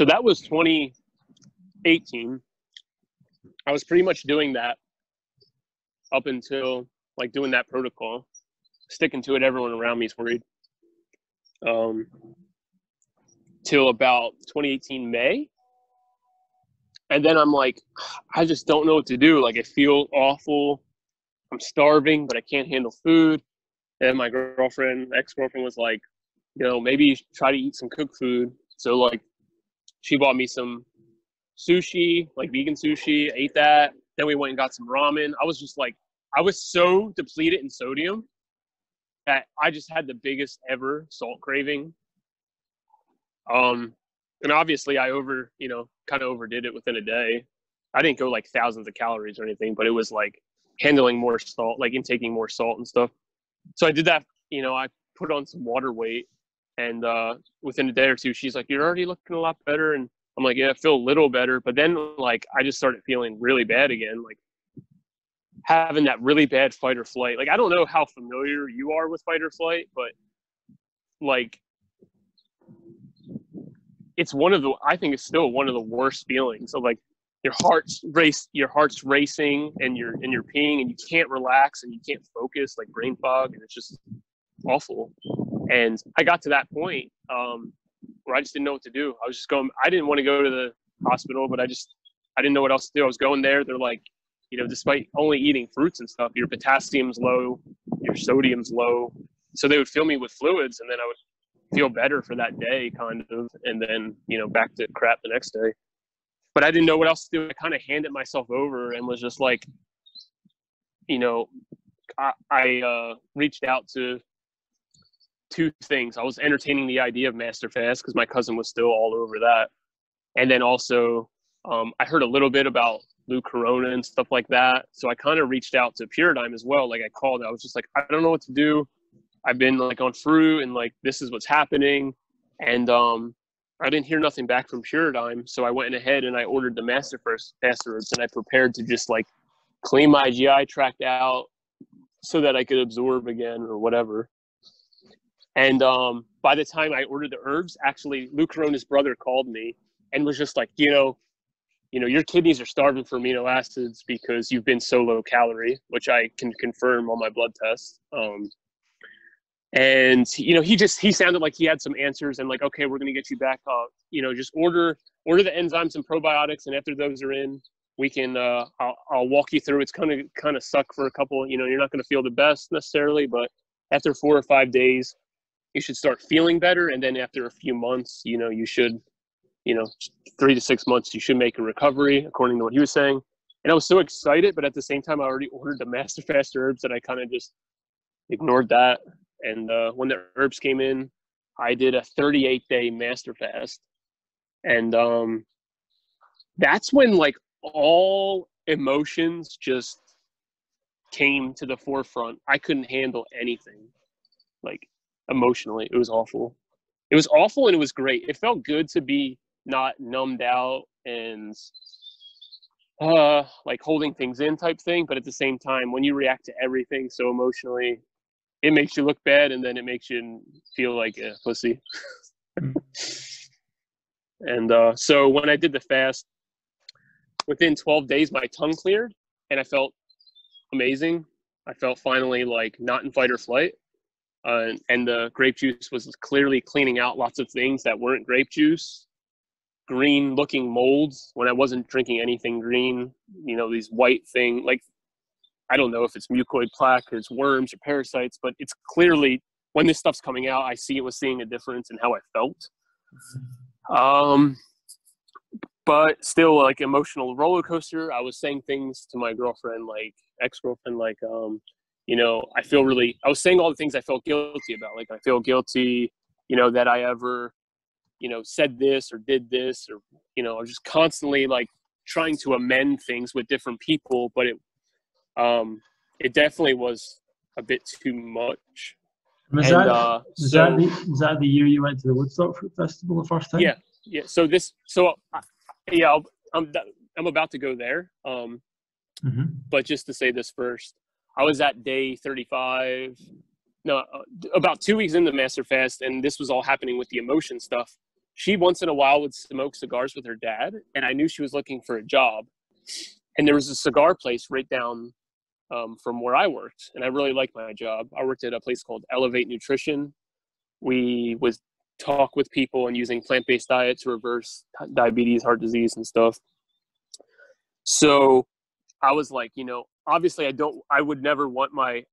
that was 2018. I was pretty much doing that up until like doing that protocol, sticking to it. Everyone around me is worried. Till about 2018 May. And then I'm like, I just don't know what to do. Like, I feel awful. I'm starving, but I can't handle food. And my ex-girlfriend was like, maybe you should try to eat some cooked food. So like, she bought me some sushi, like vegan sushi, ate that. Then we went and got some ramen. I was just like, I was so depleted in sodium that I just had the biggest ever salt craving. And obviously I kind of overdid it within a day. I didn't go like thousands of calories or anything, but it was like handling more salt, like intaking more salt and stuff. So I did that, I put on some water weight, and within a day or two, she's like, you're already looking a lot better. And I'm like, yeah, I feel a little better. But then like, I just started feeling really bad again, like having that really bad fight or flight. Like, I don't know how familiar you are with fight or flight, but like, I think it's still one of the worst feelings. So like your heart's racing and you're peeing and you can't relax and you can't focus, like brain fog, and it's just awful. And I got to that point where I just didn't know what to do. I didn't want to go to the hospital, but I didn't know what else to do. I was going there. They're like, despite only eating fruits and stuff, your potassium's low, your sodium's low. So they would fill me with fluids, and then I would feel better for that day kind of, and then back to crap the next day. But I didn't know what else to do. I kind of handed myself over and was just like, I reached out to two things. I was entertaining the idea of Master Fast because my cousin was still all over that, and then also I heard a little bit about Lou Corona and stuff like that, so I kind of reached out to Paradigm as well. Like, I called, I was just like, I don't know what to do. I've been like on fruit and like, this is what's happening. And I didn't hear nothing back from Paradigm. So I went ahead and I ordered the Master Fast herbs, and I prepared to just like clean my GI tract out so that I could absorb again or whatever. And by the time I ordered the herbs, actually Lou Corona's brother called me and was just like, your kidneys are starving for amino acids because you've been so low calorie, which I can confirm on my blood tests. And, he sounded like he had some answers and like, okay, we're going to get you back up, just order the enzymes and probiotics. And after those are in, we can, I'll walk you through. It's kind of suck for a couple, you're not going to feel the best necessarily, but after 4 or 5 days, you should start feeling better. And then after a few months, you should, 3 to 6 months, you should make a recovery according to what he was saying. And I was so excited, but at the same time, I already ordered the Master Fast herbs that I kind of just ignored that. And when the herbs came in, I did a 38-day Master Fast. And that's when like all emotions just came to the forefront. I couldn't handle anything, like emotionally. It was awful. It was awful, and it was great. It felt good to be not numbed out and like holding things in type thing. But at the same time, when you react to everything so emotionally, it makes you look bad, and then it makes you feel like a pussy. And so when I did the fast, within 12 days, my tongue cleared, and I felt amazing. I felt finally like not in fight or flight. And the grape juice was clearly cleaning out lots of things that weren't grape juice. Green looking molds when I wasn't drinking anything green, these white thing, like, I don't know if it's mucoid plaque or it's worms or parasites, but it's clearly, when this stuff's coming out, I was seeing a difference in how I felt. But still, like, emotional roller coaster. I was saying things to my girlfriend, like ex-girlfriend, like, I was saying all the things I felt guilty about. Like, I feel guilty, that I ever, said this or did this, or, I was just constantly like trying to amend things with different people, but it definitely was a bit too much. Was that the year you went to the Woodstock Fruit Festival the first time? Yeah. So I'm about to go there. But just to say this first, I was at day 35. No, about 2 weeks into Masterfest, and this was all happening with the emotion stuff. She once in a while would smoke cigars with her dad, and I knew she was looking for a job. And there was a cigar place right down from where I worked, and I really liked my job. I worked at a place called Elevate Nutrition. We would talk with people and using plant-based diet to reverse diabetes, heart disease, and stuff. So I was like, obviously I would never want my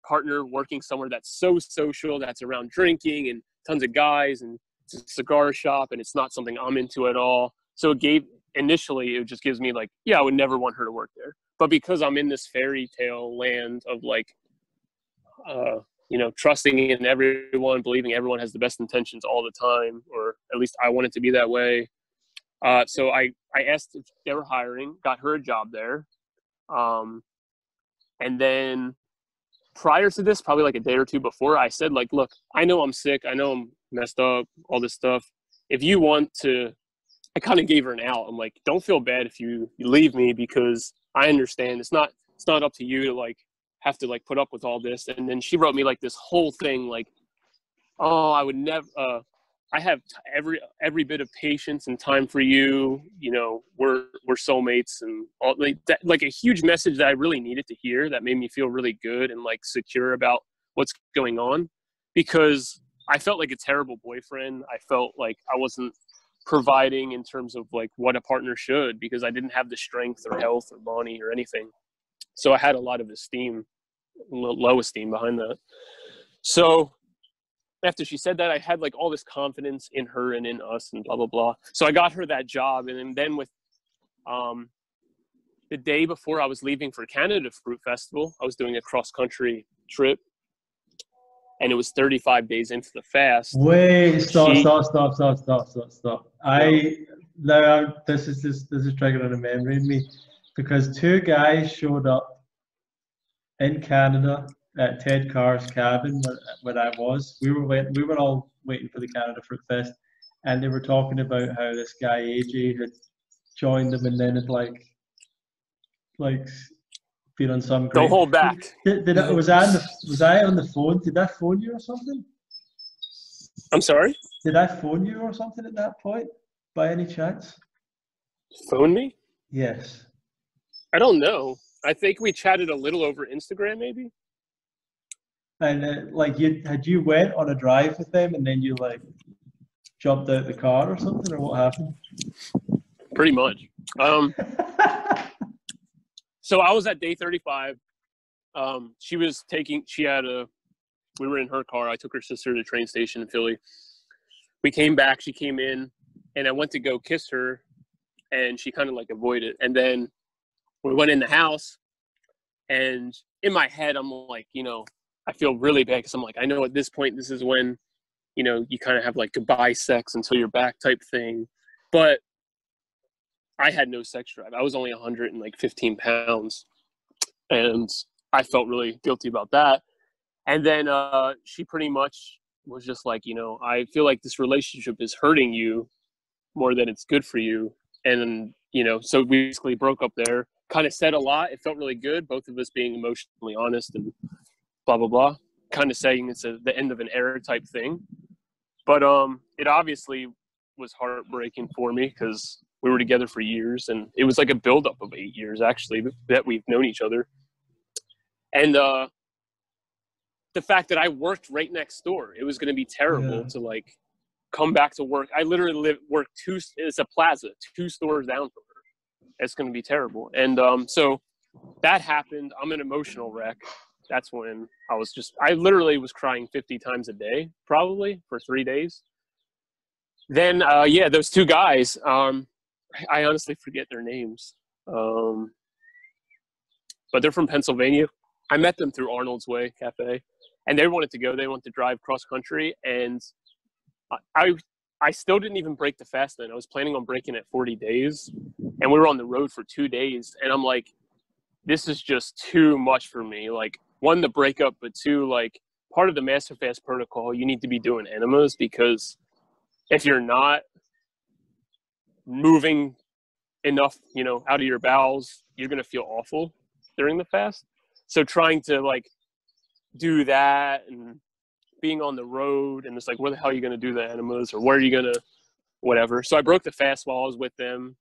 partner working somewhere that's so social, that's around drinking and tons of guys, and it's a cigar shop, and it's not something I'm into at all. So initially it just gives me like, I would never want her to work there. But because I'm in this fairy tale land of like, trusting in everyone, believing everyone has the best intentions all the time, or at least I want it to be that way. So I asked if they were hiring, got her a job there. And then prior to this, probably like a day or two before, I said like, look, I know I'm sick. I know I'm messed up, all this stuff. If you want to, I kind of gave her an out. I'm like, don't feel bad if you leave me, because I understand it's not up to you to like have to like put up with all this. And then she wrote me like this whole thing like, oh, I would never, I have every bit of patience and time for you. We're soulmates, and all like that, like a huge message that I really needed to hear, that made me feel really good and like secure about what's going on, because I felt like a terrible boyfriend. I felt like I wasn't providing in terms of like what a partner should, because I didn't have the strength or health or money or anything. So I had a lot of low esteem behind that. So after she said that, I had like all this confidence in her and in us and blah, blah, blah. So I got her that job. And then with the day before I was leaving for Canada Fruit Festival, I was doing a cross-country trip. And it was 35 days into the fast. Wait, stop. This is triggering a memory in me, because two guys showed up in Canada at Ted Carr's cabin where I was. We were all waiting for the Canada Fruit Fest, and they were talking about how this guy AJ had joined them, and then had like been on some great. Don't hold back. Was I on the phone? Did I phone you or something? I'm sorry? Did I phone you or something at that point, by any chance? Phone me? Yes. I don't know. I think we chatted a little over Instagram, maybe. And you went on a drive with them, and then you like jumped out the car or something, or what happened? Pretty much. So I was at day 35. We were in her car. I took her sister to the train station in Philly. We came back, she came in, and I went to go kiss her, and she kind of like avoided. And then we went in the house, and in my head, I'm like, I feel really bad, because I'm like, I know at this point, this is when, you kind of have like goodbye sex until you're back type thing. But I had no sex drive. I was only 115 pounds, and I felt really guilty about that. And then she pretty much was just like, I feel like this relationship is hurting you more than it's good for you. And, so we basically broke up there, kind of said a lot. It felt really good, both of us being emotionally honest and blah, blah, blah, kind of saying it's the end of an era type thing. But it obviously was heartbreaking for me, because we were together for years, and it was like a buildup of 8 years, actually, that we've known each other. And the fact that I worked right next door, it was going to be terrible to like come back to work. I literally it's a plaza, 2 stores down from her. It's going to be terrible. And so that happened. I'm an emotional wreck. That's when I literally was crying 50 times a day, probably for 3 days. Then, those 2 guys, I honestly forget their names. But they're from Pennsylvania. I met them through Arnold's Way Cafe, and they wanted to go. They wanted to drive cross country, and I still didn't even break the fast then. I was planning on breaking at 40 days, and we were on the road for 2 days, and I'm like, this is just too much for me. Like, one, the breakup, but two, like, part of the Master Fast protocol, you need to be doing enemas, because if you're not moving enough, you know, out of your bowels, you're going to feel awful during the fast. So trying to, like, do that and being on the road, and it's like, where the hell are you going to do the enemas, or where are you going to whatever. So I broke the fast while I was with them.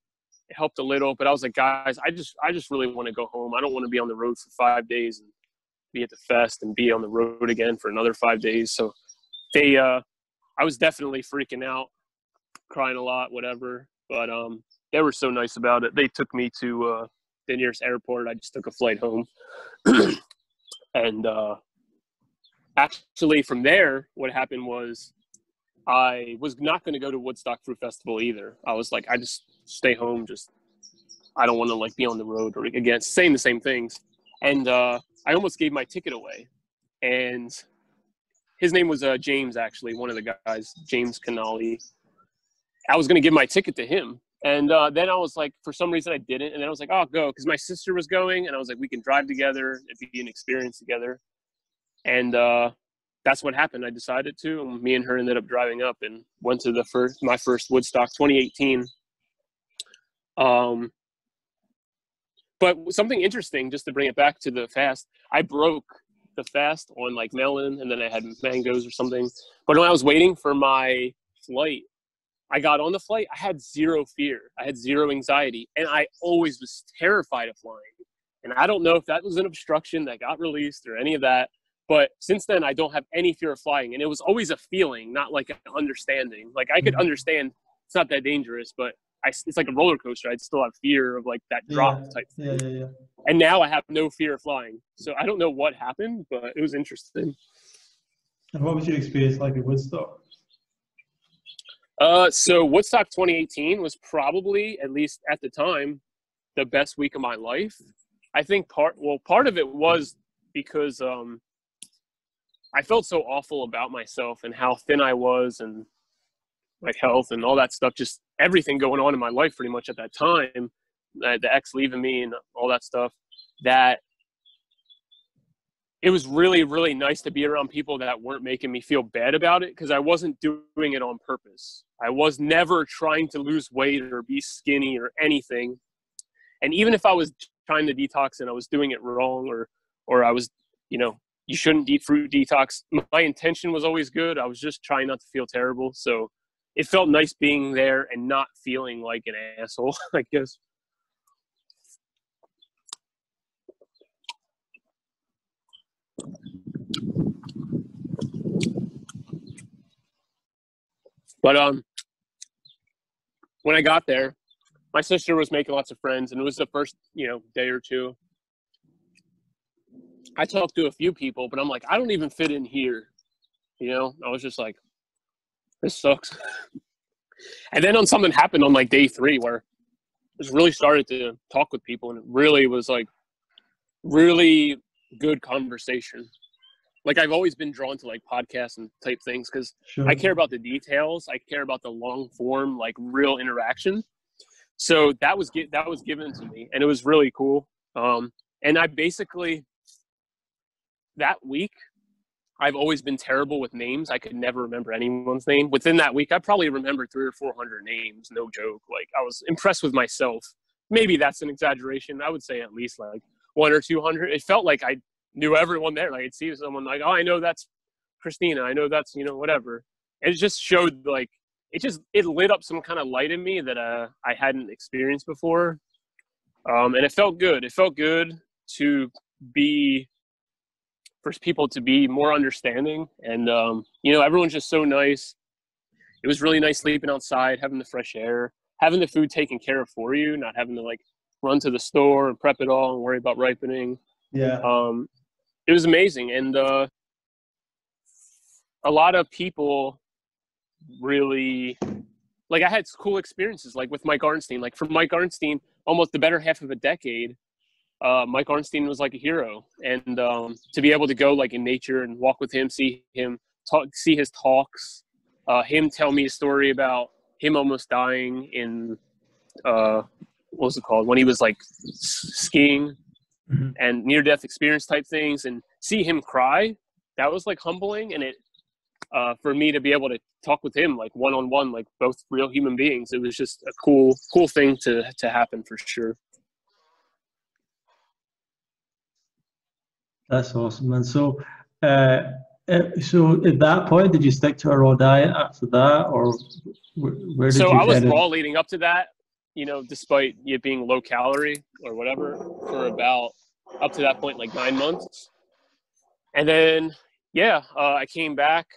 It helped a little, but I was like, guys, I just really want to go home. I don't want to be on the road for 5 days and be at the fest and be on the road again for another 5 days. So they, I was definitely freaking out, crying a lot, whatever. But they were so nice about it. They took me to the nearest airport. I just took a flight home. And actually from there, what happened was I was not going to go to Woodstock Fruit Festival either. I was like, I just stay home. Just, I don't want to like be on the road, or again, saying the same things. And I almost gave my ticket away. And his name was James, actually, one of the guys, James Canali. I was going to give my ticket to him. And then I was like, for some reason I didn't. And then I was like, oh, I'll go. Because my sister was going. And I was like, we can drive together. It'd be an experience together. And that's what happened. I decided to. And me and her ended up driving up and went to my first Woodstock, 2018. But something interesting, just to bring it back to the fast, I broke the fast on like melon, and then I had mangoes or something. But when I was waiting for my flight, I got on the flight. I had zero fear. I had zero anxiety. And I always was terrified of flying. And I don't know if that was an obstruction that got released or any of that. But since then, I don't have any fear of flying. And it was always a feeling, not like an understanding. Like, I could understand it's not that dangerous, but it's like a roller coaster. I'd still have fear of like that drop type thing. Yeah. And now I have no fear of flying. So I don't know what happened, but it was interesting. And what was your experience like at Woodstock? So Woodstock 2018 was probably, at least at the time, the best week of my life. I think part of it was because I felt so awful about myself and how thin I was, and like health and all that stuff, just everything going on in my life pretty much at that time, the ex leaving me and all that stuff, that it was really, really nice to be around people that weren't making me feel bad about it, because I wasn't doing it on purpose. I was never trying to lose weight or be skinny or anything. And even if I was trying to detox and I was doing it wrong, or I was, you know, you shouldn't eat fruit detox, my intention was always good. I was just trying not to feel terrible. So it felt nice being there and not feeling like an asshole, I guess. But when I got there, my sister was making lots of friends, and it was the first, day or two. I talked to a few people, but I'm like, I don't even fit in here. I was just like, this sucks. And then something happened on like day 3 where I just really started to talk with people, and it really was like really good conversation. Like, I've always been drawn to like podcasts and type things because I care about the details. I care about the long form, like real interaction. So that was given to me, and it was really cool. And I basically, that week, I've always been terrible with names. I could never remember anyone's name. Within that week, I probably remembered 300 or 400 names, no joke. Like, I was impressed with myself. Maybe that's an exaggeration. I would say at least like 100 or 200. It felt like I knew everyone there. Like, I'd see someone like, oh, I know that's Christina. I know that's, whatever. And it just showed like, it lit up some kind of light in me that I hadn't experienced before. And it felt good. It felt good for people to be more understanding. And, everyone's just so nice. It was really nice sleeping outside, having the fresh air, having the food taken care of for you, not having to like run to the store and prep it all and worry about ripening. Yeah. It was amazing. And a lot of people really, like, I had cool experiences, like with Mike Arnstein. Like, for Mike Arnstein, almost the better half of a decade, Mike Arnstein was like a hero. And to be able to go like in nature and walk with him, see him talk, see his talks, him tell me a story about him almost dying in what was it called, when he was like skiing Mm-hmm. and near-death experience type things, and see him cry, that was like humbling. And it for me to be able to talk with him like one-on-one, like both real human beings, it was just a cool thing to happen for sure. That's awesome, man. So so at that point, did you stick to a raw diet after that, or where did So you I was kind of? raw leading up to that, despite it being low calorie or whatever, for about up to that point, like 9 months. And then, I came back.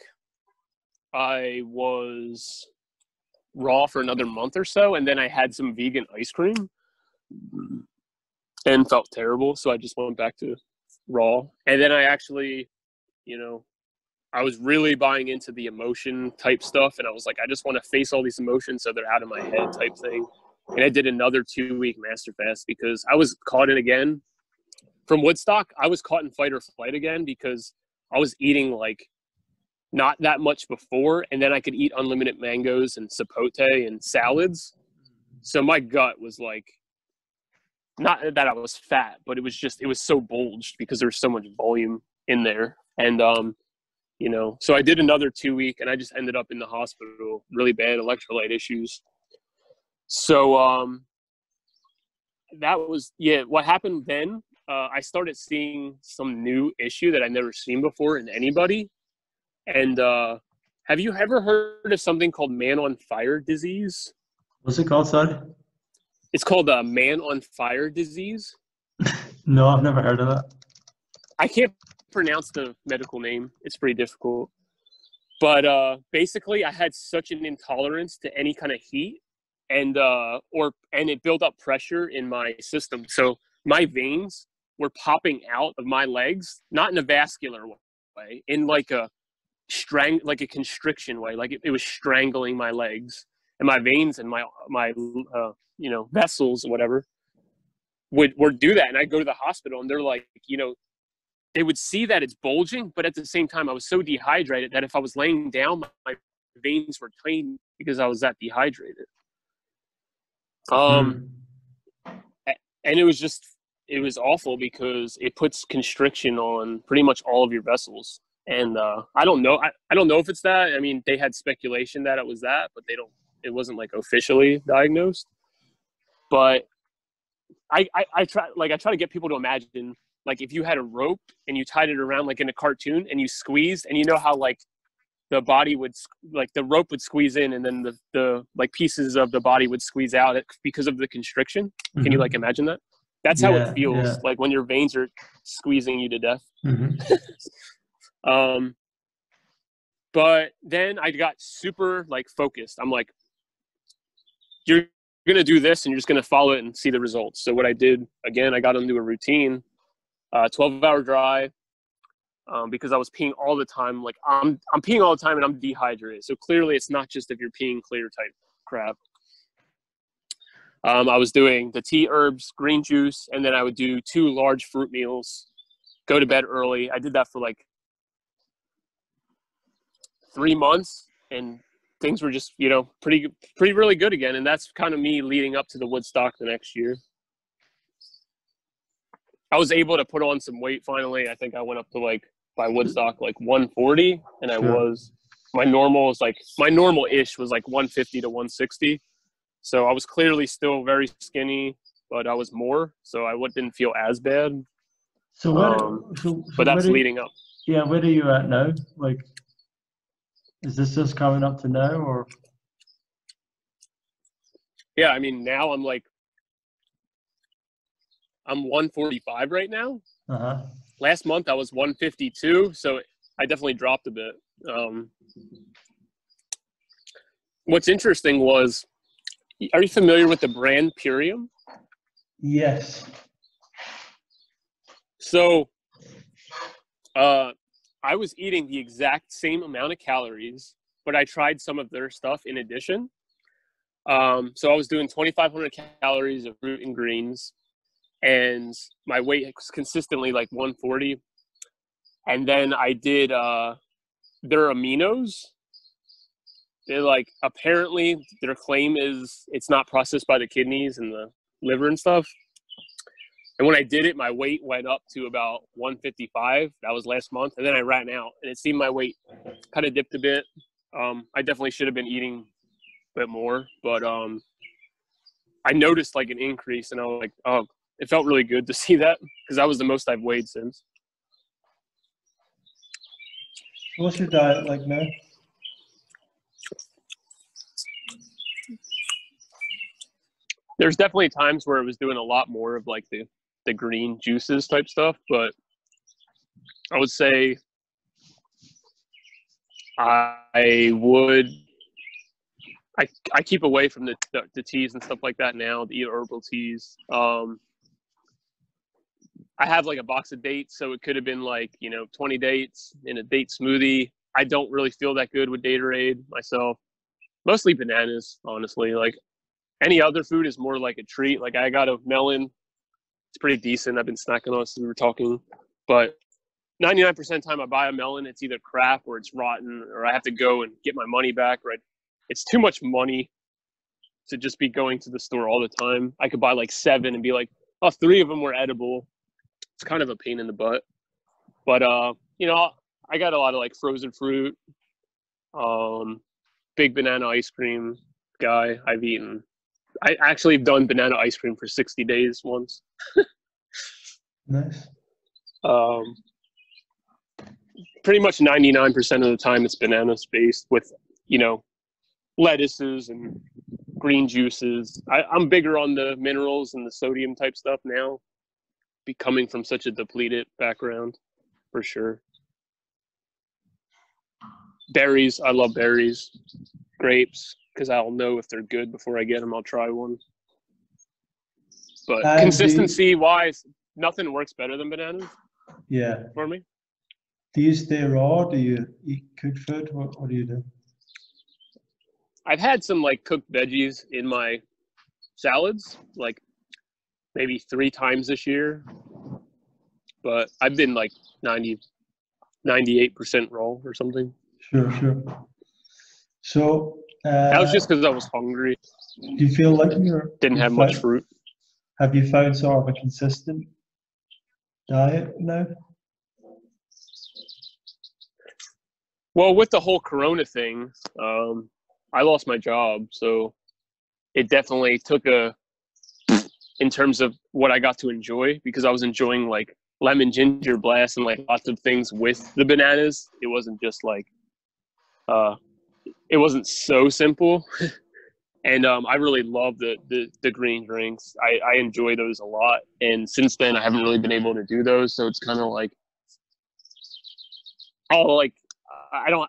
I was raw for another month or so, and then I had some vegan ice cream and felt terrible. So I just went back to raw. And then I actually, I was really buying into the emotion type stuff. And I was like, I just want to face all these emotions so they're out of my head type thing. And I did another 2-week master fast because I was caught in again. From Woodstock, I was caught in fight or flight again because I was eating like not that much before, and then I could eat unlimited mangoes and sapote and salads. So my gut was like, not that I was fat, but it was so bulged because there was so much volume in there. And, so I did another 2-week, and I just ended up in the hospital, really bad electrolyte issues. So that was, what happened then, I started seeing some new issue that I'd never seen before in anybody. And have you ever heard of something called man on fire disease? What's it called, sorry? It's called man on fire disease. No, I've never heard of that. I can't pronounce the medical name. It's pretty difficult. But basically, I had such an intolerance to any kind of heat, and it built up pressure in my system. So my veins were popping out of my legs, not in a vascular way, in like a constriction way, like it was strangling my legs, and my veins and my vessels or whatever would do that. And I go to the hospital, and they're like, they would see that it's bulging, but at the same time I was so dehydrated that if I was laying down, my veins were tiny because I was that dehydrated. And it was awful because it puts constriction on pretty much all of your vessels. And I don't know. I don't know if it's that. I mean, they had speculation that it was that, but it wasn't like officially diagnosed. But I try to get people to imagine, like, if you had a rope and you tied it around like in a cartoon and you squeezed, and you know how like the body would, like the rope would squeeze in, and then the like pieces of the body would squeeze out because of the constriction. Mm-hmm. Can you like imagine that? That's how it feels like when your veins are squeezing you to death. Mm-hmm. But then I got super like focused. I'm like, you're going to do this and you're just going to follow it and see the results. So what I did, again, I got into a routine, 12-hour drive, because I was peeing all the time. Like I'm peeing all the time and I'm dehydrated. So clearly it's not just if you're peeing clear type crap. I was doing the tea, herbs, green juice, and then I would do 2 large fruit meals, go to bed early. I did that for like 3 months, and things were just, pretty really good again. And that's kind of me leading up to the Woodstock the next year. I was able to put on some weight finally. I think I went up to like, by Woodstock, like 140, and my normal-ish was like 150 to 160. So I was clearly still very skinny, but I was more, so I didn't feel as bad. So but that's leading up. Yeah, where are you at now? Like, is this just coming up to now, or? Yeah, I mean, now I'm 145 right now. Uh-huh. Last month I was 152, so I definitely dropped a bit. What's interesting was, are you familiar with the brand Purium? Yes. So, I was eating the exact same amount of calories, but I tried some of their stuff in addition. So I was doing 2,500 calories of fruit and greens, and my weight was consistently like 140. And then I did their aminos. They're like, apparently their claim is it's not processed by the kidneys and liver and stuff. And when I did it, my weight went up to about 155. That was last month. And then I ran out, and it seemed my weight kind of dipped a bit. I definitely should have been eating a bit more, but I noticed like an increase, and I was like, oh, it felt really good to see that, because that was the most I've weighed since. What's your diet like now? There's definitely times where it was doing a lot more of like the green juices type stuff, but I would say I keep away from the teas and stuff like that now, the herbal teas. I have like a box of dates, so it could have been like, 20 dates in a date smoothie. I don't really feel that good with Gatorade myself. Mostly bananas, honestly. Like any other food is more like a treat. Like I got a melon. It's pretty decent. I've been snacking on it since we were talking. But 99% of the time I buy a melon, it's either crap or it's rotten, or I have to go and get my money back. Right? It's too much money to just be going to the store all the time. I could buy like 7 and be like, oh, 3 of them were edible. It's kind of a pain in the butt. But, I got a lot of like frozen fruit, big banana ice cream guy. I actually have done banana ice cream for 60 days once. Nice. Pretty much 99% of the time it's banana based with, lettuces and green juices. I'm bigger on the minerals and the sodium type stuff now, coming from such a depleted background, for sure. Berries, I love berries. Grapes, because I'll know if they're good before I get them. I'll try one. But consistency-wise, nothing works better than bananas. Yeah. For me. Do you stay raw? Do you eat cooked food? What do you do? I've had some like cooked veggies in my salads, like maybe 3 times this year. But I've been like 98% raw or something. Sure. So that was just because I was hungry. Do you feel like didn't have much fruit? Have you found sort of a consistent diet now? Well, with the whole Corona thing, I lost my job, so it definitely took in terms of what I got to enjoy, because I was enjoying like lemon ginger blast and like lots of things with the bananas. It wasn't just like it wasn't so simple. And I really love the green drinks. I enjoy those a lot. And since then, I haven't really been able to do those. So it's kind of like, I don't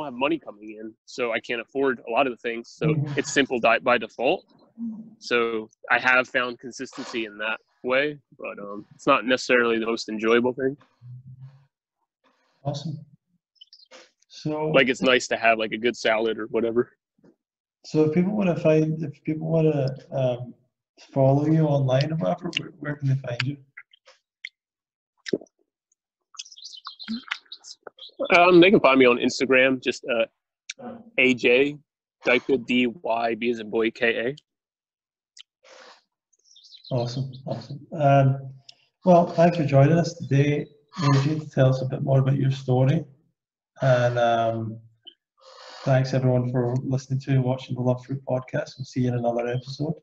have money coming in, so I can't afford a lot of the things. So it's simple diet by default. So I have found consistency in that way, but it's not necessarily the most enjoyable thing. Awesome. So like it's nice to have like a good salad or whatever. So if people want to follow you online or whatever, where can they find you? They can find me on Instagram, just A.J Dybka, D-Y-B as in boy, K-A. Awesome. Well, thanks for joining us today, A.J, to tell us a bit more about your story. And thanks everyone for listening to and watching the Love Fruit podcast. We'll see you in another episode.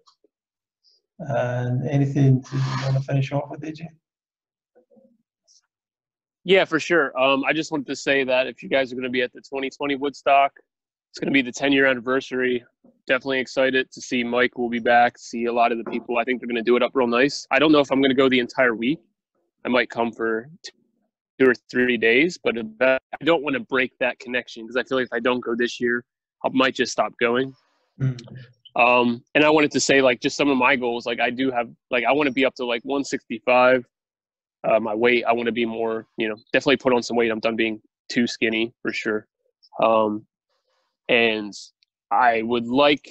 And anything you want to finish off with, AJ? Yeah, for sure. I just wanted to say that if you guys are going to be at the 2020 Woodstock, it's going to be the 10-year anniversary. Definitely excited to see Mike will be back, see a lot of the people. I think they're going to do it up real nice. I don't know if I'm going to go the entire week. I might come for 2 or 3 days, but I don't want to break that connection, because I feel like if I don't go this year, I might just stop going. And I wanted to say, like, just some of my goals. Like, I do have, like, I want to be up to like 165. My weight, I want to be more, definitely put on some weight. I'm done being too skinny for sure. And I would like,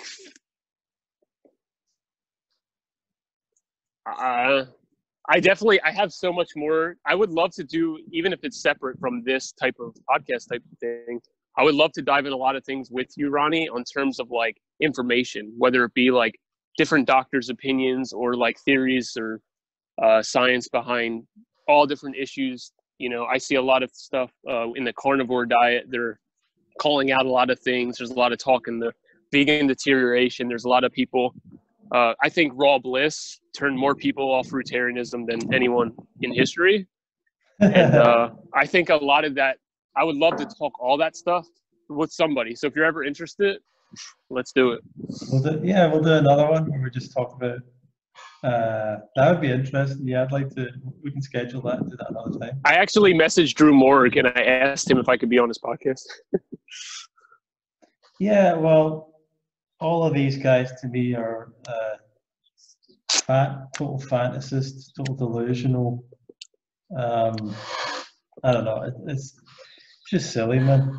I have so much more. I would love to do, even if it's separate from this type of podcast type of thing, I would love to dive in a lot of things with you, Ronnie, on terms of like information, whether it be like different doctors' opinions or like theories or science behind all different issues. You know, I see a lot of stuff in the carnivore diet. They're calling out a lot of things. There's a lot of talk in the vegan deterioration. There's a lot of people. I think Raw Bliss turned more people off fruitarianism than anyone in history. And I think a lot of that, I would love to talk all that stuff with somebody. So if you're ever interested, let's do it. We'll do another one where we just talk about. That would be interesting. Yeah, I'd like to. We can schedule that and do that another time. I actually messaged Drew Morg and I asked him if I could be on his podcast. Yeah, well, all of these guys to me are total fantasists, total delusional. I don't know. It's just silly, man.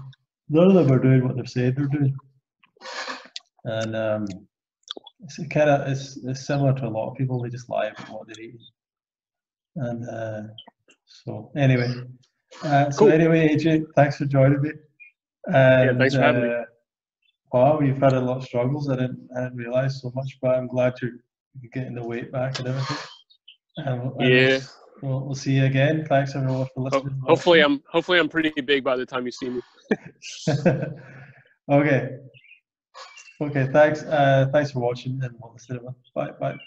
None of them are doing what they've said they're doing, and it's similar to a lot of people. They just lie about what they're eating, and so anyway. Cool. Anyway, AJ, thanks for joining me. And, yeah, thanks for having me. Wow, you've had a lot of struggles. I didn't realize so much, but I'm glad you're getting the weight back and everything. Yeah. We'll see you again. Thanks everyone for listening. Hopefully I'm pretty big by the time you see me. Okay. Thanks. Thanks for watching, and we'll see you. Bye.